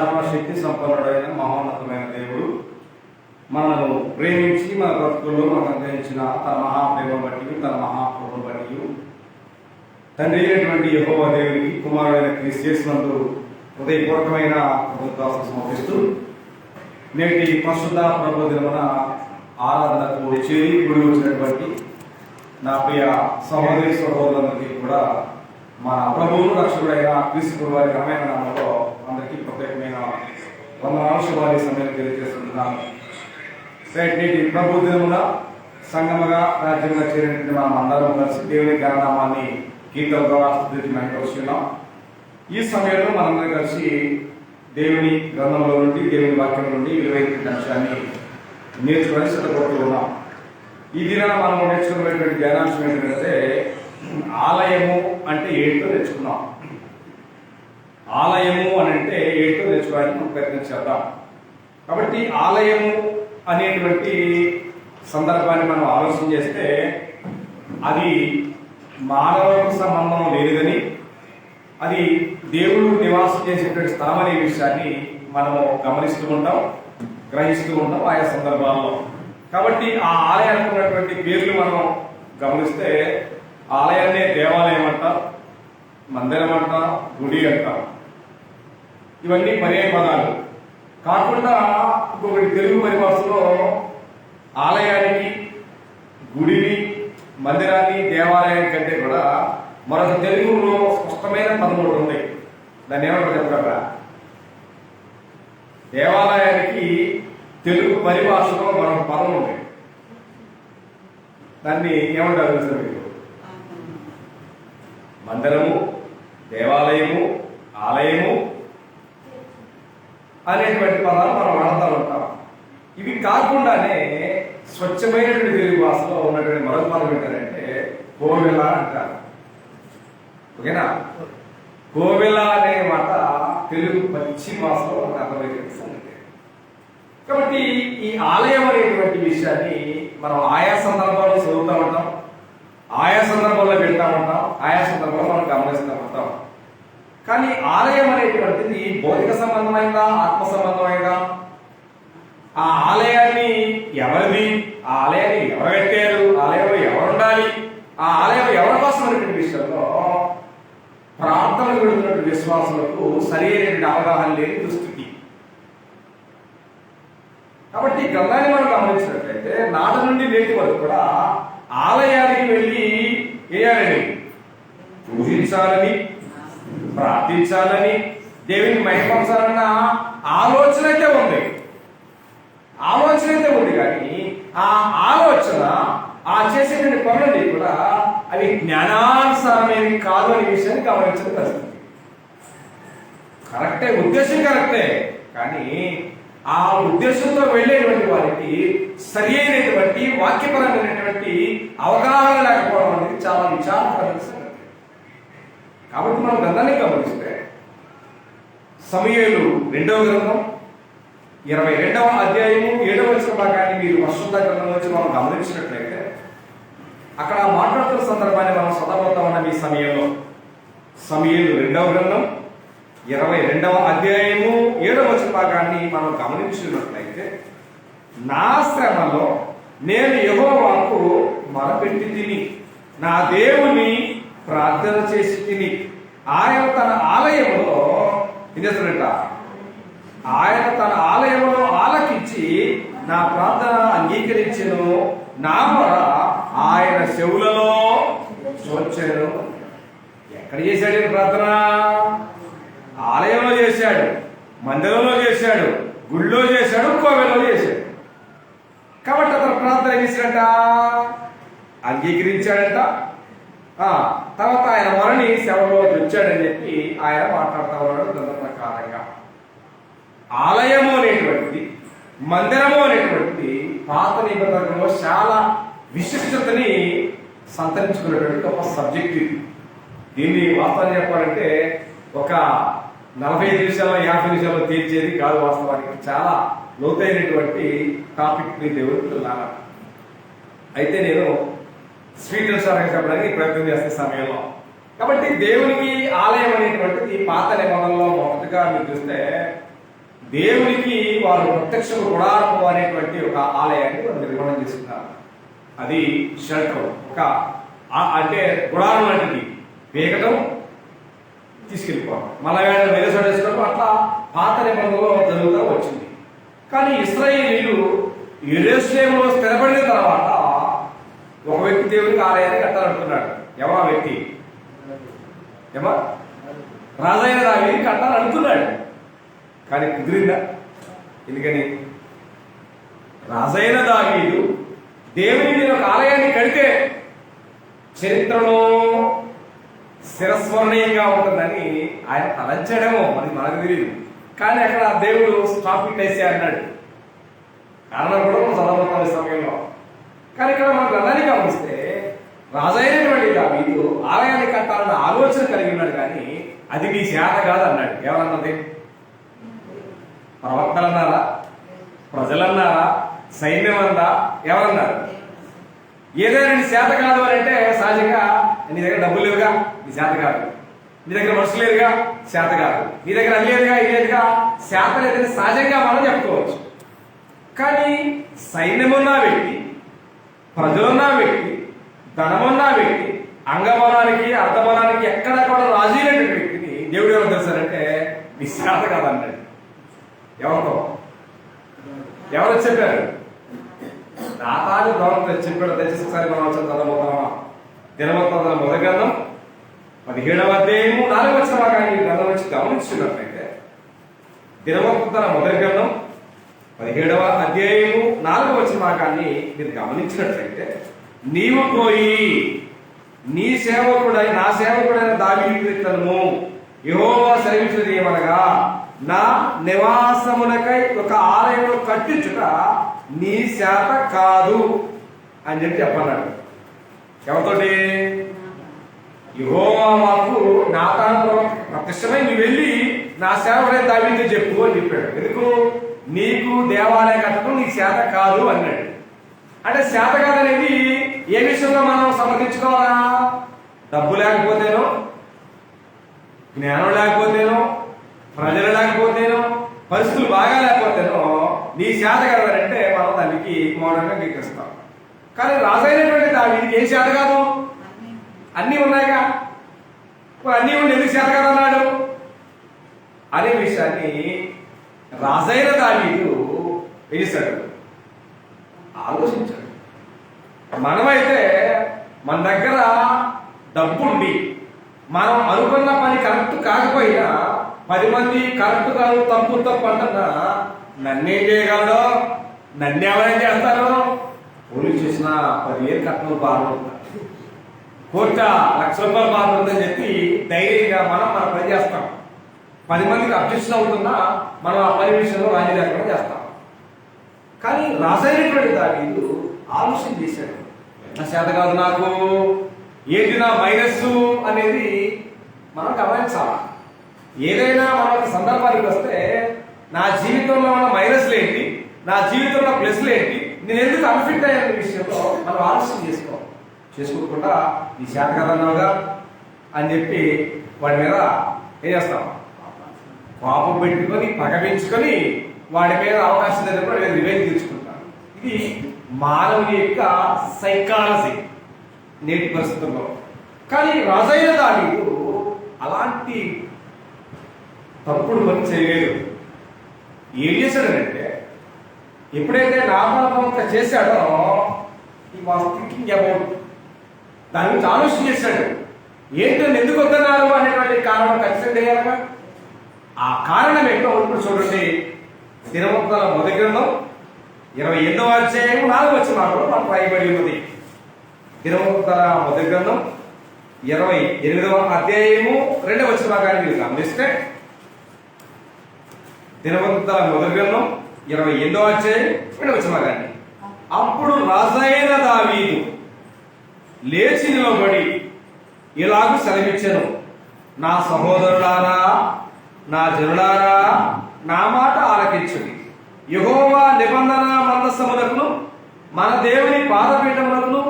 సర్వశక్తి సంపన్నుడైన మహోన్నతమైన దేవుడు మనను ప్రేమించి మన బ్రతుకుల్లో మనకు అనుగ్రహించిన తన మహాప్రేమ బట్టి తన మహాప్రభుని బట్టి తండ్రి అయినటువంటి యెహోవా దేవునికి కుమారుడైన క్రీస్తు యేసునందు హృదయపూర్వకమైన కృతజ్ఞతలు సమర్పిస్తూ నేటి పరిశుద్ధ ప్రభు దినమున ఆరాధనకు చేరి కూడి వచ్చినటువంటి నా ప్రియ సహోదరి సహోదరులందరికీ కూడా మన ప్రభువును రక్షకుడైన క్రీస్తు వారి ఘనమైన నామంలో అందరికీ ప్రత్యేకమైన వందనాలు శుభాలు సమయాన్ని తెలియజేస్తున్నాను. నేటి ప్రభు దినమున సంగమగా రాజ్యంగా చేరినటువంటి మనం అందరం కలిసి దేవుని ఘననామాన్ని కీర్తన ద్వారా స్తుతిస్తున్నాం. ఈ సమయంలో మనందరం కలిసి దేవుని గ్రంథంలో నుండి దేవుని వాక్యం నుండి విలువైన అంశాన్ని నేర్చుకొని సిద్ధపడుతూ ఉన్నాం. ఈ దినాన మనం నేర్చుకున్నటువంటి ధ్యానాంశం ఏంటంటే ఆలయము అంటే ఏంటో నేర్చుకున్నాం. ఆలయము అని అంటే ఏంటో నేర్చుకోవడానికి మనం ప్రయత్నం చేద్దాం. కాబట్టి ఆలయము అనేటువంటి సందర్భాన్ని మనం ఆలోచన చేస్తే అది మానవులకు సంబంధం లేదని, అది దేవుడు నివాసం చేసేటువంటి స్థలం అనే విషయాన్ని మనము గమనిస్తూ ఉంటాం, గ్రహిస్తూ ఉంటాం ఆయా సందర్భాల్లో. కాబట్టి ఆ ఆలయానికి ఉన్నటువంటి పేర్లు మనం గమనిస్తే ఆలయాన్నే దేవాలయం అంటాం, మందిరం అంటాం, గుడి అంటాం. ఇవన్నీ పర్యాయ పదాలు కాకుండా ఇంకొకటి తెలుగు పరిభాషలో ఆలయానికి, గుడిని, మందిరాన్ని, దేవాలయానికి కంటే కూడా మరొక తెలుగులో స్పష్టమైన పదములు ఉన్నాయి. దాన్ని ఏమంటారు చెప్పగలరా? దేవాలయానికి తెలుగు పరిభాషలో మరొక పదం ఉంది. దాన్ని ఏమంటారు తెలుసా మీకు? మందిరము, దేవాలయము, ఆలయము అనేటువంటి పదాలు మనం వాడుతూ ఉంటాం. ఇవి కాకుండానే స్వచ్ఛమైనటువంటి తెలుగు భాషలో ఉన్నటువంటి మరొక పదం ఏంటంటే కోవెల అంటారు. ఓకేనా? కోవెల అనే మాట తెలుగు పచ్చి భాషలో మనకు అర్థమైనటువంటి సంగతి. కాబట్టి ఈ ఆలయం అనేటువంటి విషయాన్ని మనం ఆయా సందర్భాల్లో చదువుతూ ఉంటాం, ఆయా సందర్భంలో పెడతా ఉంటాం, ఆయా సందర్భంలో మనం గమనిస్తూ ఉంటాం. కానీ ఆలయం అనేటువంటిది భౌతిక సంబంధమైందా, ఆత్మ సంబంధమైందా? ఆ ఆలయాన్ని ఎవరిది, ఆ ఆలయాన్ని ఎవరు కట్టారు, ఆలయంలో ఎవరు ఉండాలి, ఆ ఆలయం ఎవరి కోసం అనేటువంటి విషయంలో ప్రార్థనలు పెడుతున్నటువంటి విశ్వాసులకు సరైన అవగాహన లేని దుస్థితి. కాబట్టి గ్రంథాన్ని మనం గమనించినట్లయితే నాటి నుండి నేటి వరకు కూడా ఆలయానికి వెళ్ళి చేయాలని, పూజించాలని, ప్రార్థించాలని, దేవుని మహిమపరచాలన్న ఆలోచన అయితే ఉంది. కానీ ఆ ఆలోచన, ఆ చేసేటువంటి పనులని కూడా అవి జ్ఞానానుసారమైనవి కాదు అనే విషయాన్ని గమనించడం కష్టం. కరెక్టే, ఉద్దేశం కరెక్టే, కానీ ఆ ఉద్దేశంతో వెళ్ళేటువంటి వారికి సరి అయినటువంటి వాక్యపరమైనటువంటి అవగాహన లేకపోవడం అనేది చాలా విచారకరమైన సంగతి. కాబట్టి మనం గ్రంథాన్ని గమనిస్తే సమూయేలు 2వ గ్రంథం 22వ అధ్యాయము 7వ వచన భాగాన్ని మీరు పరిశుద్ధ గ్రంథం నుంచి మనం గమనించినట్లయితే అక్కడ మాట్లాడుతున్న సందర్భాన్ని మనం చదవబోతా ఉన్నాం. ఈ సమయంలో సమూయేలు 2వ గ్రంథం 22వ అధ్యాయము 7వ వచన భాగాన్ని మనం గమనించినట్లయితే, నా శ్రమలో నేను యెహోవాకు మొరపెట్టి తిని, నా దేవుని ప్రార్థన చేసి తిని, ఆయన తన ఆలయంలో ఆయన తన ఆలయంలో ఆలకించి నా ప్రార్థన అంగీకరించెను, నా మొర ఆయన చెవులలో చూచెను. ఎక్కడ చేశాడు ప్రార్థన? ఆలయంలో చేశాడు, మందిరంలో చేశాడు, గుళ్ళో చేశాడు, కోవెలలో చేశాడు. కాబట్టి అతను ప్రార్థన చేశాడట, అంగీకరించాడంట. తర్వాత ఆయన మొరని సేవలో వచ్చాడని చెప్పి ఆయన మాట్లాడుతూ ఉన్నాడు గ్రంథ ప్రకారంగా. ఆలయము అనేటువంటిది, మందిరము అనేటువంటిది పాత నిబంధనలో చాలా విశిష్టతని సంతరించుకున్నటువంటి ఒక సబ్జెక్ట్ ఇది. దీన్ని వాస్తవాన్ని చెప్పాలంటే ఒక 45 నిమిషాల్లో 50 నిమిషాల్లో తీర్చేది కాదు. వాస్తవానికి చాలా లోతైనటువంటి టాపిక్ మీ దేవుడు. అయితే నేను స్వీట్ అనుసారంగా చెప్పడానికి ప్రయత్నం చేసే సమయంలో, కాబట్టి దేవునికి ఆలయం అనేటువంటిది పాత నిబంధనలో మొదటగా మీరు చూస్తే దేవునికి వారు ప్రత్యక్ష గుడారము అనేటువంటి ఒక ఆలయాన్ని వారు నిర్మాణం చేసుకున్నారు. అది షెల్టర్, ఒక అంటే గుడారం లాంటిది, వేగటం తీసుకెళ్ళిపోవడం, మళ్ళా వెలుసడేసుకోవడం, అట్లా పాత నిబంధనలో జరుగుతూ వచ్చింది. కానీ ఇశ్రాయేలీయులు యెరూషలేములో స్థిరపడిన తర్వాత ఒక వ్యక్తి దేవునికి ఆలయాన్ని కట్టాలనుకున్నాడు. ఎవరు ఆ వ్యక్తి? రాజైన దావీదు కట్టాలనుకున్నాడు. కానీ కుదిరిందా? ఎందుకని? రాజైన దావీదు దేవునికి ఒక ఆలయాన్ని కడితే చరిత్రలో శిరస్మరణీయంగా ఉంటుందని ఆయన తలంచడమో అది మనకు తెలియదు. కానీ అక్కడ దేవుడు స్టాప్ ఇట్ వేసే అన్నాడు. కారణం కూడా మనం చదవబోతున్న సమయంలో. కానీ ఇక్కడ మనం గ్రంథాన్ని గమనిస్తే రాజైనటువంటి దావీదు ఆలయాన్ని కట్టాలన్న ఆలోచన కలిగి ఉన్నాడు. కానీ అది నీ చేత కాదు అన్నాడు. ఎవరన్నది? ప్రవక్తలు అన్నారా? ప్రజలన్నారా? సైన్యం అందా? ఎవరన్నారు? ఏదైనా నీ చేత కాదు అని అంటే సహజంగా నీ దగ్గర డబ్బులు లేవుగా, నీ చేత కాదు. నీ దగ్గర మనుషులు లేదుగా, చేత కాదు. నీ దగ్గర అది లేదుగా, ఇది లేదుగా, చేత లేదని సహజంగా మనం చెప్పుకోవచ్చు. కానీ సైన్యమున్న వ్యక్తి, ప్రజలున్న వ్యక్తి, ధనమున్న వ్యక్తి, అంగబలానికి అర్ధబలానికి ఎక్కడెక్కడ రాజీ లేని వ్యక్తిని దేవుడు ఎవరు తెలుసారంటే నీ చేత కాదన్నాడు. ఎవరితో? ఎవరు చెప్పారు? నాతాను ప్రవక్త చెప్పాడు. దయచేసి ఒకసారి మనం చదవబోతామా? దినవృత్తాంతాల మొదటి గ్రంథం 17వ అధ్యాయము 4వ వచనం కానీ గ్రంథం వచ్చి గమనించినట్లయితే, దినవృత్తాంతాల మొదటి గ్రంథం 17వ అధ్యాయము 4వ వచనం కానీ మీరు గమనించినట్లయితే, నీవు పోయి నీ సేవకుడైన నా సేవకుడైన దావీదును యెహోవా సెలవిచ్చినది ఏమనగా, నా నివాసమునకై ఒక ఆలయమును కట్టించుట నీ చేత కాదు అని చెప్పన్నాడు. ఎవరితోటి? యెహోవా మాకు నాతాను ప్రత్యక్షమై నువ్వు వెళ్ళి నా సేవకుడైన దావీదుతో చెప్పు అని చెప్పాడు. ఎందుకు? నీకు దేవాలయం కట్టడం నీ చేత కాదు అన్నాడు. అంటే చేత కాదనేది ఏ విషయంలో మనం సమర్థించుకోవాలా? డబ్బు లేకపోతేనో, జ్ఞానం లేకపోతేనో, ప్రజలు లేకపోతేనో, పరిస్థితులు బాగా లేకపోతేనో నీ చేత కదంటే మనం దానికి మౌనంగా గీకిస్తాం. కానీ రాజైనటువంటి దావీదుకి ఏం చేత కాదు? అన్నీ ఉన్నాయిగా, అన్నీ ఉండి ఎందుకు చేత కాదన్నాడు అనే విషయాన్ని రాజైన దావీదు వేశాడు, ఆలోచించాడు. మనమైతే మన దగ్గర డబ్బుండి మనం అనుకున్న పని కరెక్ట్ కాకపోయినా 10 మంది కరెక్ట్ కాదు, తప్పు తప్పు అంటున్నా నన్నేం చేయగలడు? నన్ను ఎవరేం చేస్తారు? పోలీసు చేసిన 10,000 కట్నం బాగుంటుంది, కోర్ట ₹1,00,000 బాగుంటుందని చెప్పి ధైర్యంగా మనం మన పని చేస్తాం. 10 మందికి అబ్జెక్షన్ అవుతున్నా మనం ఆ పని విషయంలో రాజీ లేకుండా చేస్తాం. కానీ రాజైనటువంటి దావీదు ఆలోచన చేశాడు. నా చేత కాదు, నాకు ఏంటి నా మైనస్ అనేది మనం గమనించాలి. ఏదైనా మనకి సందర్భానికి వస్తే నా జీవితంలో ఉన్న మైనస్లు ఏంటి, నా జీవితంలో ప్లస్లు ఏంటి, నేను ఎందుకు అన్ఫిట్ అయ్యే విషయంలో మనం ఆలోచన చేసుకోకుండా నీ చేత కదన్నావుగా అని చెప్పి వాడి మీద ఏం చేస్తాం? కోపం పెట్టుకొని పగ పెంచుకొని వాడి మీద అవకాశం దగ్గర రివెంజ్ తీర్చుకుంటాం. ఇది మానవుని యొక్క సైకాలజీ నేటి పరిస్థితుల్లో. కానీ రాజైన దావీదు అలాంటి తప్పుడు పని చేయలేదు. ఏం చేశాడనంటే, ఎప్పుడైతే నామక చేశాడో ఈ వాస్ థింకింగ్ అబౌట్ దాని గురించి ఆలోచన చేశాడు. ఏంటని ఎందుకు వద్దన్నారు అనేటువంటి కారణం ఖచ్చితంగా తెలియాలిగా. ఆ కారణం ఏంటో ఇప్పుడు చూడండి. దినవృత్తాంతాల మొదటి గ్రంథం 28వ అధ్యాయం 4వ వచనంలో మనకు రాయబడి ఉన్నది. దినవృత్తాంతాల మొదటి గ్రంథం 28వ అధ్యాయము 2వ వచనం కానీ మీరు గమనిస్తే, దినవృత్తాంతాల మొదటి గ్రంథం 28వ అధ్యాయం 2వ వచనం కానీ, అప్పుడు రాజైన దావీదు లేచి నిలబడి ఇలాగూ సెలవిచ్చెను, నా సహోదరులారా, నా జనులారా, నా మాట ఆలకించుడి. యెహోవా నిబంధన మందసమునకును మన దేవుని పాదపీఠమునకును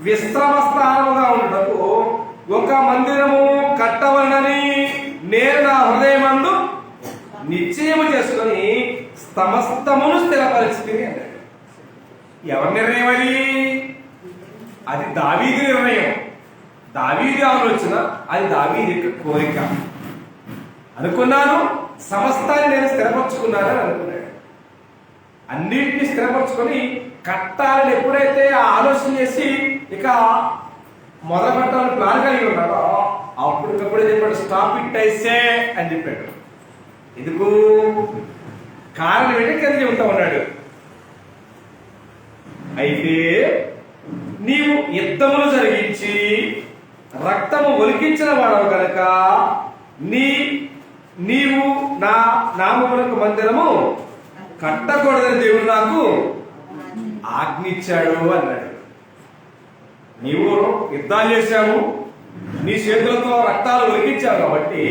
విశ్రమ స్థానముగా ఉండటకు ఒక మందిరము కట్టవలనని నేను నా హృదయమందు నిశ్చయము చేసుకొని సమస్తమును స్థిరపరిచింది అన్నాడు. ఎవరి నిర్ణయం అది? అది దావీదు నిర్ణయం, దావీదు ఆలోచన, అది దావీదు యొక్క కోరిక. అనుకున్నాను, సమస్తాన్ని నేను స్థిరపరచుకున్నాను అని అనుకున్నాడు. అన్నింటినీ స్థిరపరచుకొని కట్టాలని ఎప్పుడైతే ఆ ఆలోచన చేసి ఇక మొదలు పెట్టాలని ప్లాన్ కలిగి ఉన్నాడో అప్పటికప్పుడు చెప్పాడు, స్టాప్ ఇట్ ఐసే అని చెప్పాడు. ఎందుకు? కారణం ఏంటి కింద చెబుతా ఉన్నాడు. అయితే నీవు యుద్ధములు జరిగించి రక్తము ఒలికించిన వాడవు కనుక నీవు నా నామమునకు మందిరము కట్టకూడదని దేవుడు నాకు ఆజ్ఞించాడు అన్నాడు. నీవు యుద్ధాలు చేశావు, నీ చేతులతో రక్తాలు ఒలికించావు కాబట్టి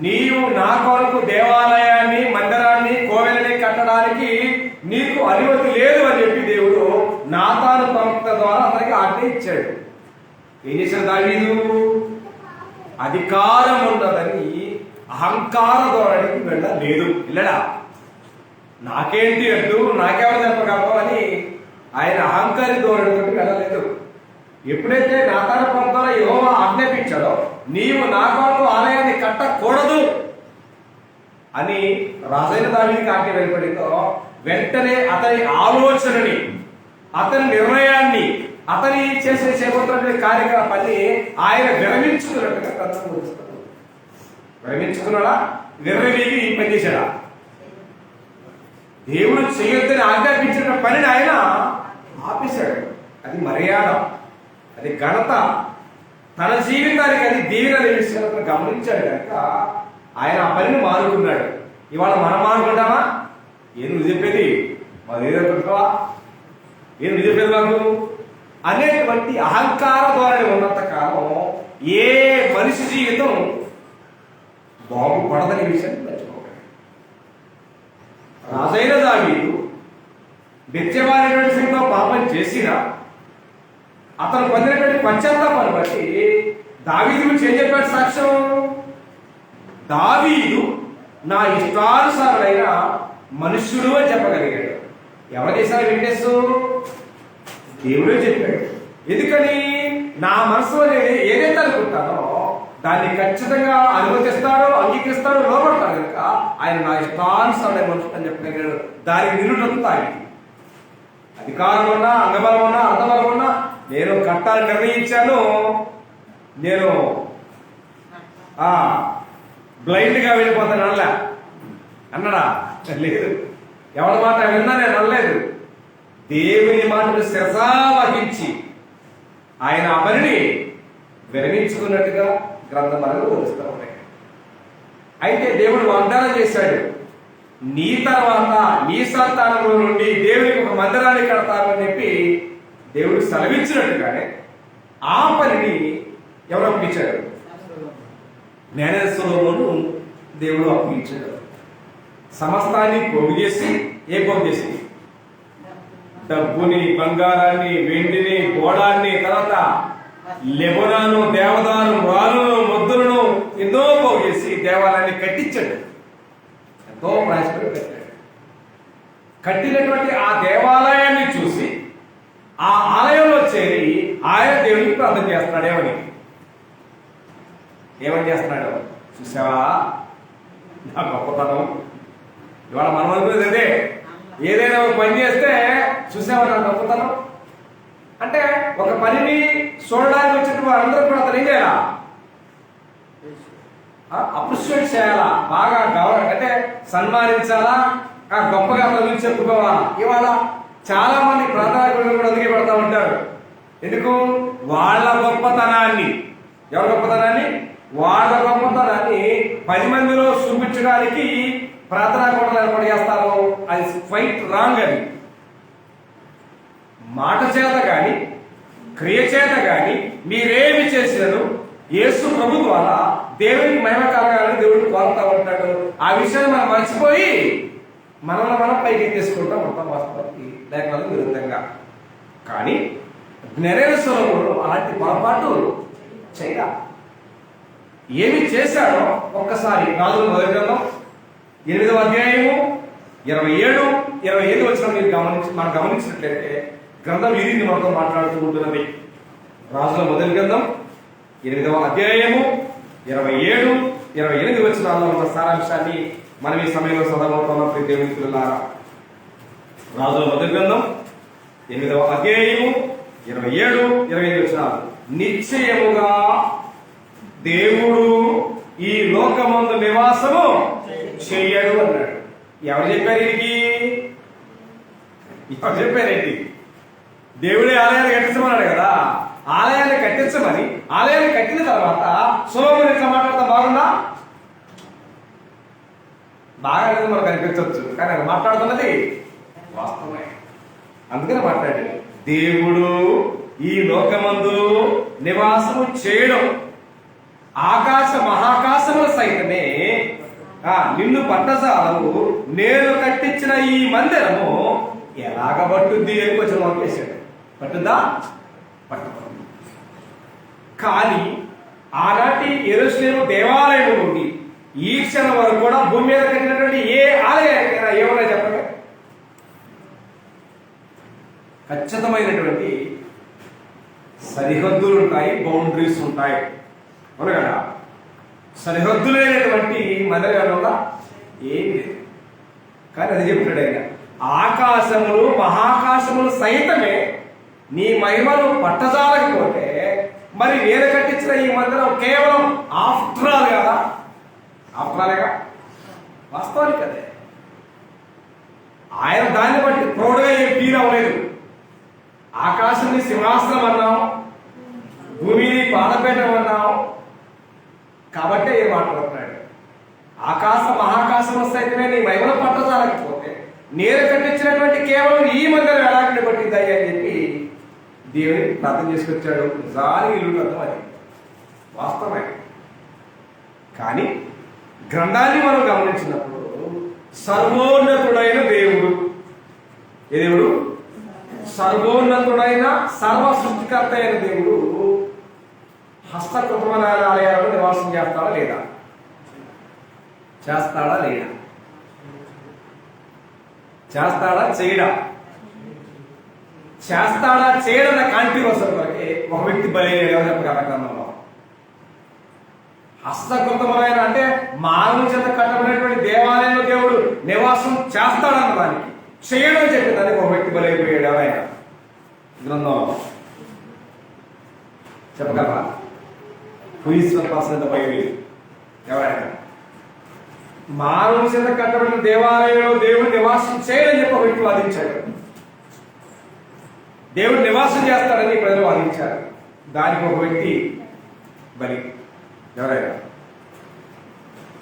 నీవు నా కొరకు దేవాలయాన్ని, మందిరాన్ని, కోవెలని కట్టడానికి నీకు అనుమతి లేదు అని చెప్పి దేవుడు నాతాను ప్రవక్త ద్వారా అతనికి ఆజ్ఞ ఇచ్చాడు. ఏం చేశాడు దావీదు? అధికారం ఉన్నదని అహంకార ధోరణికి వెళ్ళలేదు. వెళ్ళడా? నాకేంటి అడ్డు, నాకెవరు చెప్పగలవు అని ఆయన అహంకారి ధోరణికి వెళ్ళలేదు. ఎప్పుడైతే నాతాను ప్రవక్త యెహోవా ఆజ్ఞాపించాడో నీవు నా కొరకు ఆలయాన్ని కట్టకూడదు అని రాజైన దావీదుకి ఆజ్ఞ వెలువడిందో వెంటనే అతని ఆలోచనని, అతని నిర్ణయాన్ని, అతని చేపడుతున్న కార్యక్రమాన్ని ఆయన విరమించుకున్నట్టుగా విరమించుకున్నాడా? విర్రవీగి పనిచేశాడా? దేవుడు చేయొద్దని ఆజ్ఞాపించిన పనిని ఆయన ఆపేశాడు. అది మర్యాద, అది ఘనత, తన జీవితానికి అది దీవెన విషయాలను గమనించాడు కనుక ఆయన ఆ పనిని మానుకున్నాడు. ఇవాళ మనం మానుకుంటామా? ఏం నువ్వు చెప్పేది మాది ఏదనుకుంటావా, ఏం నువ్వు చెప్పేది నాకు అనేటువంటి అహంకార ధోరణి ఉన్నంత కాలం ఏ మనిషి జీవితం బాగుపడదని విషయాన్ని మర్చిపోకండి. రాజైన దావీదు బెత్షెబానటువంటి స్త్రీతో పాపం చేసిన అతను పొందినటువంటి పశ్చాత్తాపాన్ని బట్టి దావీదు గురించి ఏం చెప్పాడు సాక్ష్యం? దావీదు నా ఇష్టానుసారుడైన మనుష్యుడు అని చెప్పగలిగాడు. ఎవరు చేశారు విట్నెస్? దేవుడే చెప్పాడు. ఎందుకని? నా మనసులో నేను ఏదైతే అనుకుంటానో దాన్ని ఖచ్చితంగా అనుమతిస్తాడు, అంగీకరిస్తాడు, లోపడతాడు కనుక ఆయన నా ఇష్టానుసారుడైన మనుషుడు అని చెప్పగలిగాడు. దానికి నిరుడంతా అధికారం ఉన్నా, అంగబలం ఉన్నా, అర్థబలం ఉన్నా నేను కట్టాలని నిర్ణయించాను. నేను బ్లైండ్ గా వెళ్ళిపోతాను అనలే. అన్నాడా? లేదు. ఎవరి మాట విన్నా నేను అనలేదు. దేవుని మాటను శిరసా వహించి ఆయన ఆ పనిని విరమించుకున్నట్టుగా గ్రంథాలు తెలుస్తూ ఉన్నాయి. అయితే దేవుడు వాగ్దానం చేశాడు, నీ తర్వాత నీ సంతానంలో నుండి దేవునికి ఒక మందిరాన్ని కడతామని చెప్పి దేవుడు సెలవించినట్టుగానే ఆ పనిని ఎవరు అప్పగించాడు? జ్ఞానేశ్వరంలోనూ దేవుడు అప్పగించాడు. సమస్తాన్ని పోగు చేసి, ఏ పోగు చేసి? డబ్బుని, బంగారాన్ని, వెండిని, గోడాన్ని, తర్వాత లెబనాను, దేవదారు, రాళ్ళను, ముద్దులను ఎన్నో పోగు చేసి దేవాలయాన్ని కట్టించాడు. ఎంతో ప్రయాసపడి కట్టాడు. కట్టినటువంటి ఆ దేవాలయాన్ని చూసి ఆ ఆలయంలో చేరి ఆయన దేవుడికి ప్రార్థన చేస్తున్నాడు. ఏమని చేస్తున్నాడు? చూసావా నా గొప్పతనం? ఇవాళ మనం అనుకునేది అదే. ఏదైనా ఒక పని చేస్తే చూసావా నా గొప్పతనం అంటే, ఒక పనిని చూడడానికి వచ్చిన వారందరూ కూడా అతను ఏం చేయాలా? అప్రిషియేట్ చేయాలా, బాగా గౌరవ అంటే సన్మానించాలా, గొప్పగా గురించి చెప్పుకోవాలా. ఇవాళ చాలా మంది ప్రార్థన కూడా అందుకే పెడతా ఉంటారు. ఎందుకు? వాళ్ళ గొప్పతనాన్ని, ఎవరి గొప్పతనాన్ని? వాళ్ళ గొప్పతనాన్ని 10 మందిలో చూపించడానికి ప్రార్థనా కూడా ఏర్పాటు చేస్తారు. అది క్వైట్ రాంగ్. అది మాట చేత కానీ క్రియ చేత కానీ మీరేమి చేసినారు యేసు ప్రభు ద్వారా దేవునికి మహిమ కలగాలని దేవుడు కోరుతా ఉంటాడు. ఆ విషయాన్ని మనం మర్చిపోయి మనల్ని మనం పైకి తీసుకుంటాం మొత్తం వాస్తవానికి లేఖనాలకు విరుద్ధంగా. కానీ జ్ఞానేశ్వరంలో అలాంటి పొరపాటు చేయాలి. ఏమి చేశాడో ఒక్కసారి రాజుల మొదటి గ్రంథం 8వ అధ్యాయము 27, 25 వచ్చిన మీరు మనం గమనించినట్లయితే గ్రంథం ఈ రీతి మనతో మాట్లాడుతూ ఉంటున్నది. రాజుల మొదటి గ్రంథం 8వ అధ్యాయము 27, 28 వచనాల్లో ఉన్న సారాంశాన్ని మనం ఈ సమయంలో చదవబోతున్నాం. దేవుని పిల్లలారా, రాజుల మొదటి గ్రంథం 8వ అధ్యాయము 27, 25 వచనాలు. నిశ్చయముగా దేవుడు ఈ లోకమందు నివాసము చెయ్యడు అన్నాడు. ఎవరు చెప్పారు ఇది? ఎవరు చెప్పారేంటి? దేవుడే ఆలయాన్ని కట్టించమన్నాడు కదా. ఆలయాన్ని కట్టించమని ఆలయాన్ని కట్టిన తర్వాత సొలొమోను ఇట్లా మాట్లాడతా బాగుందా? బాగా మనకు అనిపించవచ్చు, కానీ ఆయన మాట్లాడుతున్నది వాస్తవమే. అందుకనే మాట్లాడాడు, దేవుడు ఈ లోకమందు నివాసము చేయడం, ఆకాశ మహాకాశముల సైతమే నిన్ను పట్టజాలవు, నేను కట్టించిన ఈ మందిరము ఎలాగ పట్టుద్ది అని కొంచెం వేసాడు. పట్టుద్దా? పట్టదు. కానీ ఆనాటి యెరూషలేము దేవాలయం నుండి ఈ క్షణం వరకు కూడా భూమి మీద కట్టినటువంటి ఏ ఆలయానికైనా ఏమన్నా చెప్పండి, ఖచ్చితమైనటువంటి సరిహద్దులు ఉంటాయి, బౌండరీస్ ఉంటాయి. అవును కదా? సరిహద్దులైనటువంటి మందిరం ఏమి లేదు. కానీ అది చెప్తాడు ఆయన, ఆకాశములు మహాకాశములు సైతమే నీ మహిమను పట్టజాలకపోతే మరి వేరే కట్టించిన ఈ మందిరం కేవలం ఆఫ్టర్ ఆల్ కదా? ఆఫ్టర్ ఆలేగా, వాస్తవానికి అదే. ఆయన దాన్ని బట్టి ప్రౌడ్గా ఏం ఫీల్ అవ్వలేదు. ఆకాశాన్ని సింహాసనం అన్నాం, భూమిని పాదపీఠం అన్నాం, కాబట్టి ఏం మాట్లాడుతున్నాడు? ఆకాశ మహాకాశం సైతమే నీ మహిమను పట్టజాలకపోతే నేను కట్టించినటువంటి కేవలం ఈ మందిరం ఎలాంటి పట్టింది అని చెప్పి దేవుని ప్రార్థన చేసుకొచ్చాడు. నిజానికి ఇల్లు అర్థం అది వాస్తవమే. కానీ గ్రంథాన్ని మనం గమనించినప్పుడు సర్వోన్నతుడైన దేవుడు, ఏ దేవుడు? సర్వోన్నతుడైన సర్వ సృష్టికర్త అయిన దేవుడు హస్తకృతమైన ఆలయాలను నివాసం చేస్తాడా లేదా? చేస్తాడా లేదా? చేస్తాడా చేయడా? చేస్తాడా చేయడన్న కాంట్రివర్సల్ వరకే ఒక వ్యక్తి బలైన చెప్పగలంలో హస్తకృతమైన అంటే మానవ చేత కట్టబడినటువంటి దేవాలయంలో దేవుడు నివాసం చేస్తాడన్న దానికి చేయడం చెప్పేదానికి ఒక వ్యక్తి బలైపోయాడు. ఆయన గ్రంథంలో చెప్పగలరా? ఎవరైనా మానవ చేత కట్టబడిన దేవాలయంలో దేవుడు నివాసం చేయడని చెప్పి ఒక వ్యక్తి వాదించాడు. దేవుడు నివాసం చేస్తాడని ప్రజలు వాదించారు. దానికి ఒక వ్యక్తి బలి. ఎవరైనా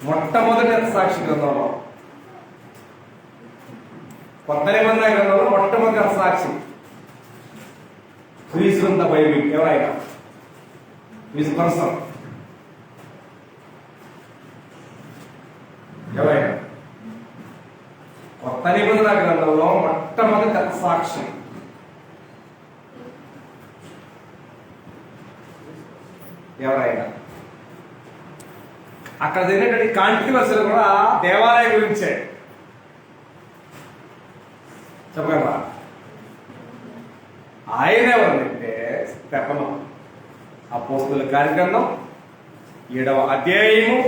మొట్టమొదటి సాక్షి గ్రంథంలో, కొత్త నిబంధన గ్రంథంలో మొట్టమొదటి సాక్షి క్రీస్తు బైబిల్. ఎవరైనా క్రీస్తు పర్సన్ ఎవరైనా కొత్త నిబంధన గ్రంథంలో మొట్టమొదటి సాక్షి ఎవరైనా అక్కడ జరిగినటువంటి కాంట్రివర్సీలు కూడా దేవాలయం గురించే. చెప్పగలరా? ఆయన ఎవరంటే స్టెఫను. అపోస్తలుల కార్యగ్రంథం 7వ అధ్యాయము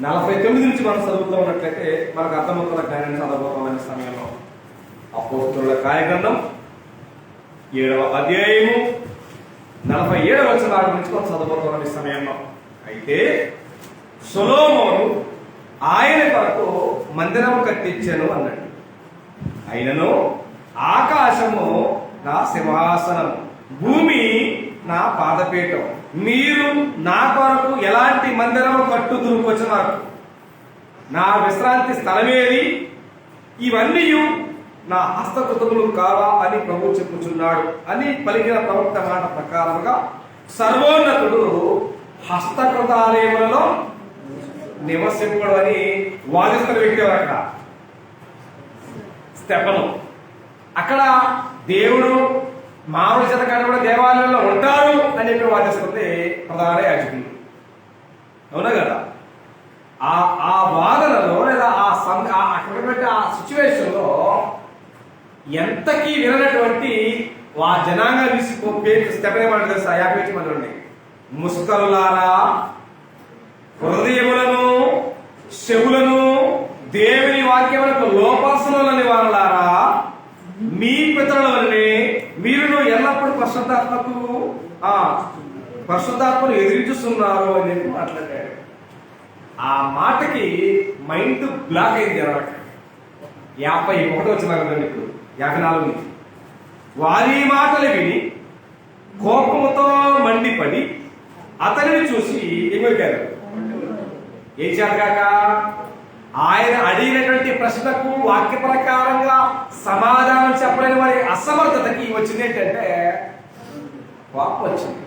49 నుంచి మనం చదువుతూ ఉన్నట్లయితే మనకు అర్థమవుతున్న జ్ఞానాన్ని చదవబోతున్న సమయంలో అపోస్తలుల కార్యగ్రంథం 7వ అధ్యాయము 47వ వచనం నుంచి మనం చదవబోతున్న సమయంలో, అయితే సొలొమోను ఆయన కొరకు మందిరం కట్టించాను అన్నాడు. అయినను ఆకాశము నా సింహాసనం, భూమి నా పాదపీఠం, మీరు నా కొరకు ఎలాంటి మందిరం కట్టుదురుకొచ్చు, నాకు నా విశ్రాంతి స్థలమేది, ఇవన్నీ నా హస్తకృతములు కావా అని ప్రభు చెప్పుచున్నాడు అని పలికిన ప్రవక్త మాట ప్రకారముగా సర్వోన్నతుడు హస్తకృతాలయములలో నివసింపడు అని వాదిస్తున్న వ్యక్తి అక్కడ స్టెఫను. అక్కడ దేవుడు మానవ చేత కట్టబడిన దేవాలయంలో ఉంటారు అని చెప్పి వాదిస్తుంది ప్రధాన యాజకులు. అవునా కదా? ఆ వాదనలో లేదా అక్కడ ఆ సిచ్యువేషన్లో ఎంతకీ విననటువంటి ఆ జనాంగం పేరు చెప్పలేమంటారు తెలుసా? 50 మంది ఉండి, ముస్కరులారా, హృదయములను చెవులను దేవుని వాక్యములకు లోపరుచునని వారులారా, మీ పితరుల వల్లనే మీరును ఎల్లప్పుడూ పరిశుద్ధాత్మను ఎదిరించుస్తున్నారు అని చెప్పి మాట్లాడాడు. ఆ మాటకి మైండ్ బ్లాక్ అయింది అన్నమాట. 51 వచ్చిన ఇప్పుడు 54 నుంచి. వారి మాటలు విని కోపముతో మండిపడి అతనిని చూసి ఎగురికారు. ఏం చేతగాక ఆయన అడిగినటువంటి ప్రశ్నకు వాక్య ప్రకారంగా సమాధానం చెప్పలేని వారి అసమర్థతకి వచ్చింది ఏంటంటే కోపం వచ్చింది.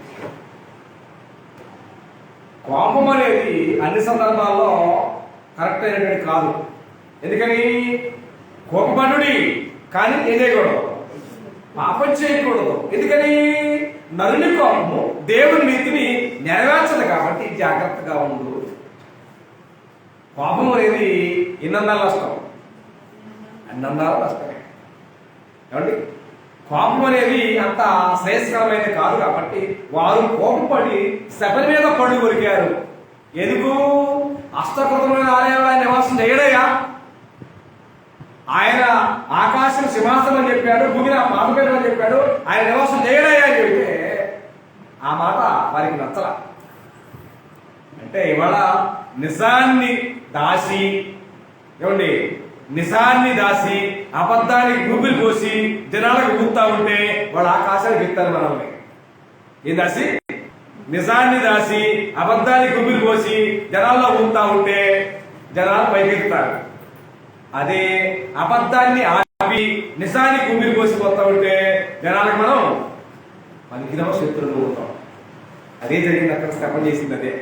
కోపం అనేది అన్ని సందర్భాల్లో కరెక్ట్ అయినటువంటి కాదు. ఎందుకని కోపపడుడి కానీ ఏం చేయకూడదు, పాపం చేయకూడదు. ఎందుకని నరుని కోపము దేవుని నీతిని నెరవేర్చదు కాబట్టి జాగ్రత్తగా ఉండు. కోపం అనేది ఎన్నన్నాళ్ళు నష్టం, అన్నన్నాళ్ళు నష్టమే. ఏమండి, కోపం అనేది అంత శ్రేయస్కరమైనది కాదు కాబట్టి వారు కోపపడి శబరి మీద పళ్ళు కొరికారు. ఎందుకు? హస్తకృతమైన ఆలయంలో ఆయన నివాసం చేయడయ్యా. ఆయన ఆకాశం సింహాసనం అని చెప్పాడు, భూమిని మామపేట అని చెప్పాడు, ఆయన నివాసం చేయడయ్యా అని చెబితే ఆ మాట వారికి నచ్చల. అంటే ఇవాళ నిజాన్ని దాసి, ఏమండి, నిజాన్ని దాసి అబద్ధానికి గూగుల్ పోసి జనాలకు ఊపుతా ఉంటే వాళ్ళు ఆకాశానికి ఎక్కుతారు మనల్ని. ఏం దాసి? నిజాన్ని దాసి అబద్ధానికి గూగుల్ పోసి జనాల్లో ఊపుతా ఉంటే జనాలు పైకెక్కుతారు. అదే అబద్ధాన్ని ఆపి నిజాన్ని గూగుల్ పోసి పోతా ఉంటే జనాలకు మనం పనికిరామ శత్రువులు అవుతాం. అదే జరిగింది అక్కడ. స్థాపన చేసింది అదే.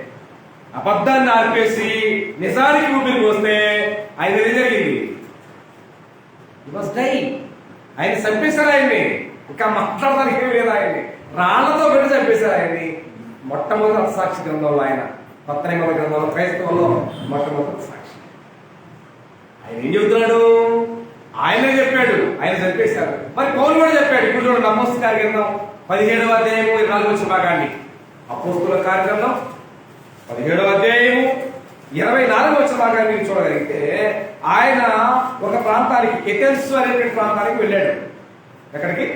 అబద్ధాన్ని ఆర్పేసి నిజానికి ఊపిరి పోస్తే ఆయన ఏం జరిగింది? ఆయన చంపేశారు ఆయన్ని. ఇంకా మాట్లాడడానికి ఏం లేదు. ఆయన్ని రాళ్లతో పెట్టి చంపేశారు ఆయన్ని. మొట్టమొదటి అసాక్షి గ్రంథంలో, ఆయన కొత్త నిబంధన గ్రంథంలో, క్రైస్తవంలో మొట్టమొదటి సాక్షి. ఆయన ఏం చెబుతున్నాడు? ఆయనే చెప్పాడు, ఆయన చంపేశారు. మరి పౌలు కూడా చెప్పాడు. ఇప్పుడు చూడండి, అపోస్తల కార్యగ్రంథం 17వ అధ్యాయము 24వ వచ్చిన భాగాన్ని. అపోస్తల కార్యగ్రంథం 17వ అధ్యాయము 24వ వచ్చిన భాగాన్ని మీరు చూడగలిగితే ఆయన ఒక ప్రాంతానికి, ఎథెన్స్ అనేటువంటి ప్రాంతానికి వెళ్ళాడు. ఎక్కడికి?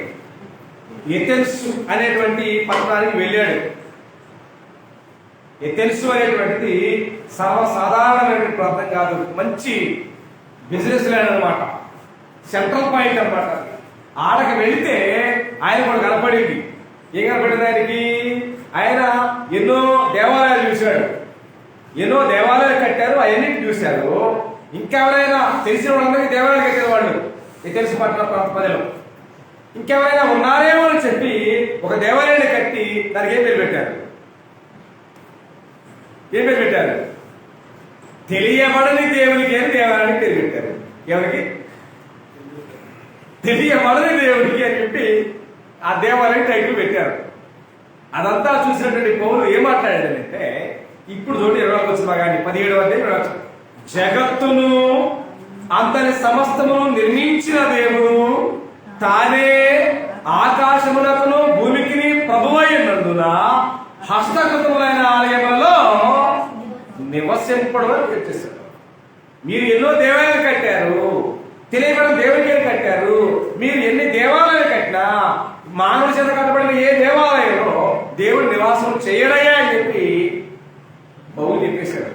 ఎథెన్స్ అనేటువంటి పట్టణానికి వెళ్ళాడు. ఎథెన్స్ అనేటువంటిది సర్వసాధారణమైనటువంటి ప్రాంతం కాదు, మంచి బిజినెస్ ల్యాండ్ అనమాట, సెంట్రల్ పాయింట్ అనమాట. ఆడకి వెళితే ఆయన కూడా కనపడింది. ఏం కనపడింది ఆయనకి? ఆయన ఎన్నో దేవాలయాలు చూశాడు, ఎన్నో దేవాలయాలు కట్టారు, అవన్నింటిని చూశారు. ఇంకెవరైనా తెలిసిన వాళ్ళందరికీ దేవాలయాలు కట్టారు వాళ్ళు ఈ తెలిసి పట్టణ ప్రాంత ప్రజలు. ఇంకెవరైనా ఉన్నారేమో అని చెప్పి ఒక దేవాలయాన్ని కట్టి దానికి ఏం పేరు పెట్టారు? ఏం పేరు పెట్టారు? తెలియబడని దేవునికి అని దేవాలయానికి పేరు పెట్టారు. ఎవరికి? తెలియబడని దేవుడికి అని చెప్పి ఆ దేవాలయం టైటిల్ పెట్టారు. అదంతా చూసినటువంటి పౌలు ఏం మాట్లాడాడంటే, ఇప్పుడు చూడండి 20వ వచ్చిన భాగాన్ని, 17వ అధ్యాయం. జగత్తును అంతని సమస్తమును నిర్మించిన దేవుడు తానే ఆకాశమునకును భూమికి ప్రభువైనందున హస్తకృతములైన ఆలయములలో నివసింపడం అని చెప్పేశారు. మీరు ఎన్నో దేవాలయాలు కట్టారు, తెలియబడిన దేవుడికి కట్టారు. మీరు ఎన్ని దేవాలయాలు కట్టినా మానవుడి చేత కట్టబడిన ఏ దేవాలయంలో దేవుడు నివాసం చేయడయ్యా అని చెప్పి పౌలు చెప్పేశాడు.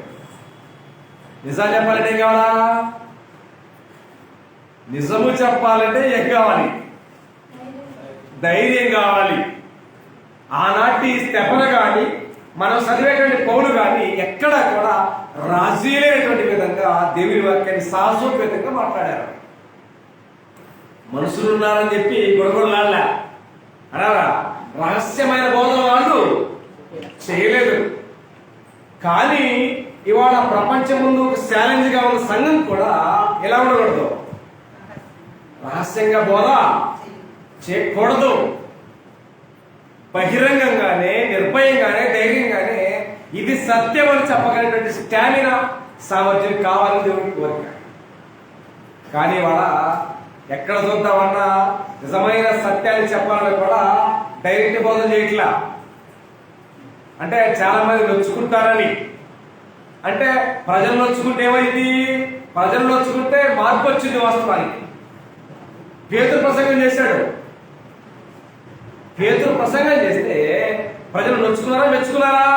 నిజాలు చెప్పాలంటే ఏం కావాలా? నిజము చెప్పాలంటే ఏం కావాలి? ధైర్యం కావాలి. ఆనాటి స్తెఫన కానీ మనం చదివేటువంటి పౌలు కానీ ఎక్కడా కూడా రాజీ లేనటువంటి విధంగా దేవుని వాక్యాన్ని సాహసోపేతంగా మాట్లాడారు. మనుషులు ఉన్నారని చెప్పి గొడగొడలాడలే అన్నారా? రహస్యమైన బోధన వాళ్ళు చేయలేదు. కానీ ఇవాళ ప్రపంచం ముందు ఒక ఛాలెంజ్ గా ఉన్న సంఘం కూడా ఎలా ఉండకూడదు? రహస్యంగా బోధ చేయకూడదు. బహిరంగంగానే, నిర్భయంగానే, ధైర్యంగానే ఇది సత్యం అని చెప్పగలిగినటువంటి స్టామినా సామర్థ్యం కావాలని దేవుడి కోరిక. కానీ వాళ్ళ ఎక్కడ చూద్దామన్నా నిజమైన సత్యాన్ని చెప్పాలని కూడా డైరెక్ట్ బోధన చేయట్లా. అంటే చాలా మంది నొచ్చుకుంటారని, అంటే ప్రజలు నొచ్చుకుంటే ఏమైంది, ప్రజలు నొచ్చుకుంటే మార్పు వచ్చింది. వాస్తవానికి పేతురు ప్రసంగం చేశాడు. పేతురు ప్రసంగం చేస్తే ప్రజలు నొచ్చుకున్నారా మెచ్చుకున్నారా?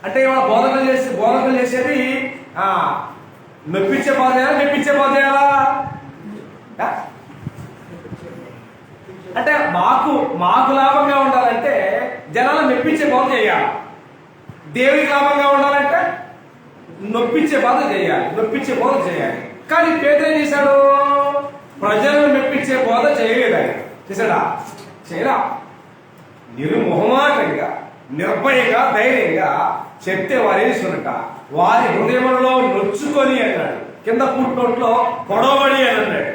అంటే ఇవాళ బోధనలు చేసేది నొప్పించే బాధ చేయాలా, మెప్పించే బాధ చేయాలా? అంటే మాకు లాభంగా ఉండాలంటే జనాలు మెప్పించే బాధ చేయాలి, దేవుడికి లాభంగా ఉండాలంటే నొప్పించే బాధ చేయాలి. కానీ పేతురు ఏం చేశాడు? ప్రజలను మెప్పించే బోధ చేయలేదు. ఆయన చేశాడా? చేయరా. నిర్మోహమాటంగా, నిర్భయంగా, ధైర్యంగా చెప్తే వారు వేసుకున్నట్ట వారి హృదయంలో నొచ్చుకొని అన్నాడు, కింద పుట్టినోట్లో పొడవబడి అని అన్నాడు.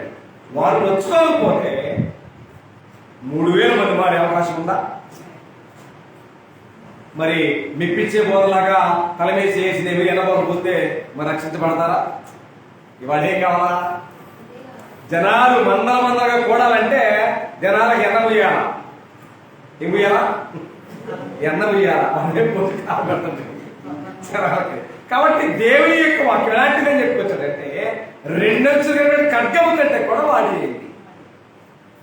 వారు నొచ్చుకోకపోతే 3000 మంది మారే అవకాశం ఉందా? మరి మెప్పించే బోధలాగా తలమేసి వేసినవి ఎనబోకపోతే మరి రక్షించబడతారా? ఇవాళ ఏం కావాలా? జనాలు మందలుగా కూడాలంటే జనాలకు ఎన్న పోయాలా? ఏం పోయాలా? ఎన్న పోయాలా? కాబట్టి దేవుని యొక్క వాక్యం ఎలాంటిదని చెప్పుకొచ్చాడంటే 2 అక్షరాల ఖడ్గము కంటే కూడా వాడేయండి.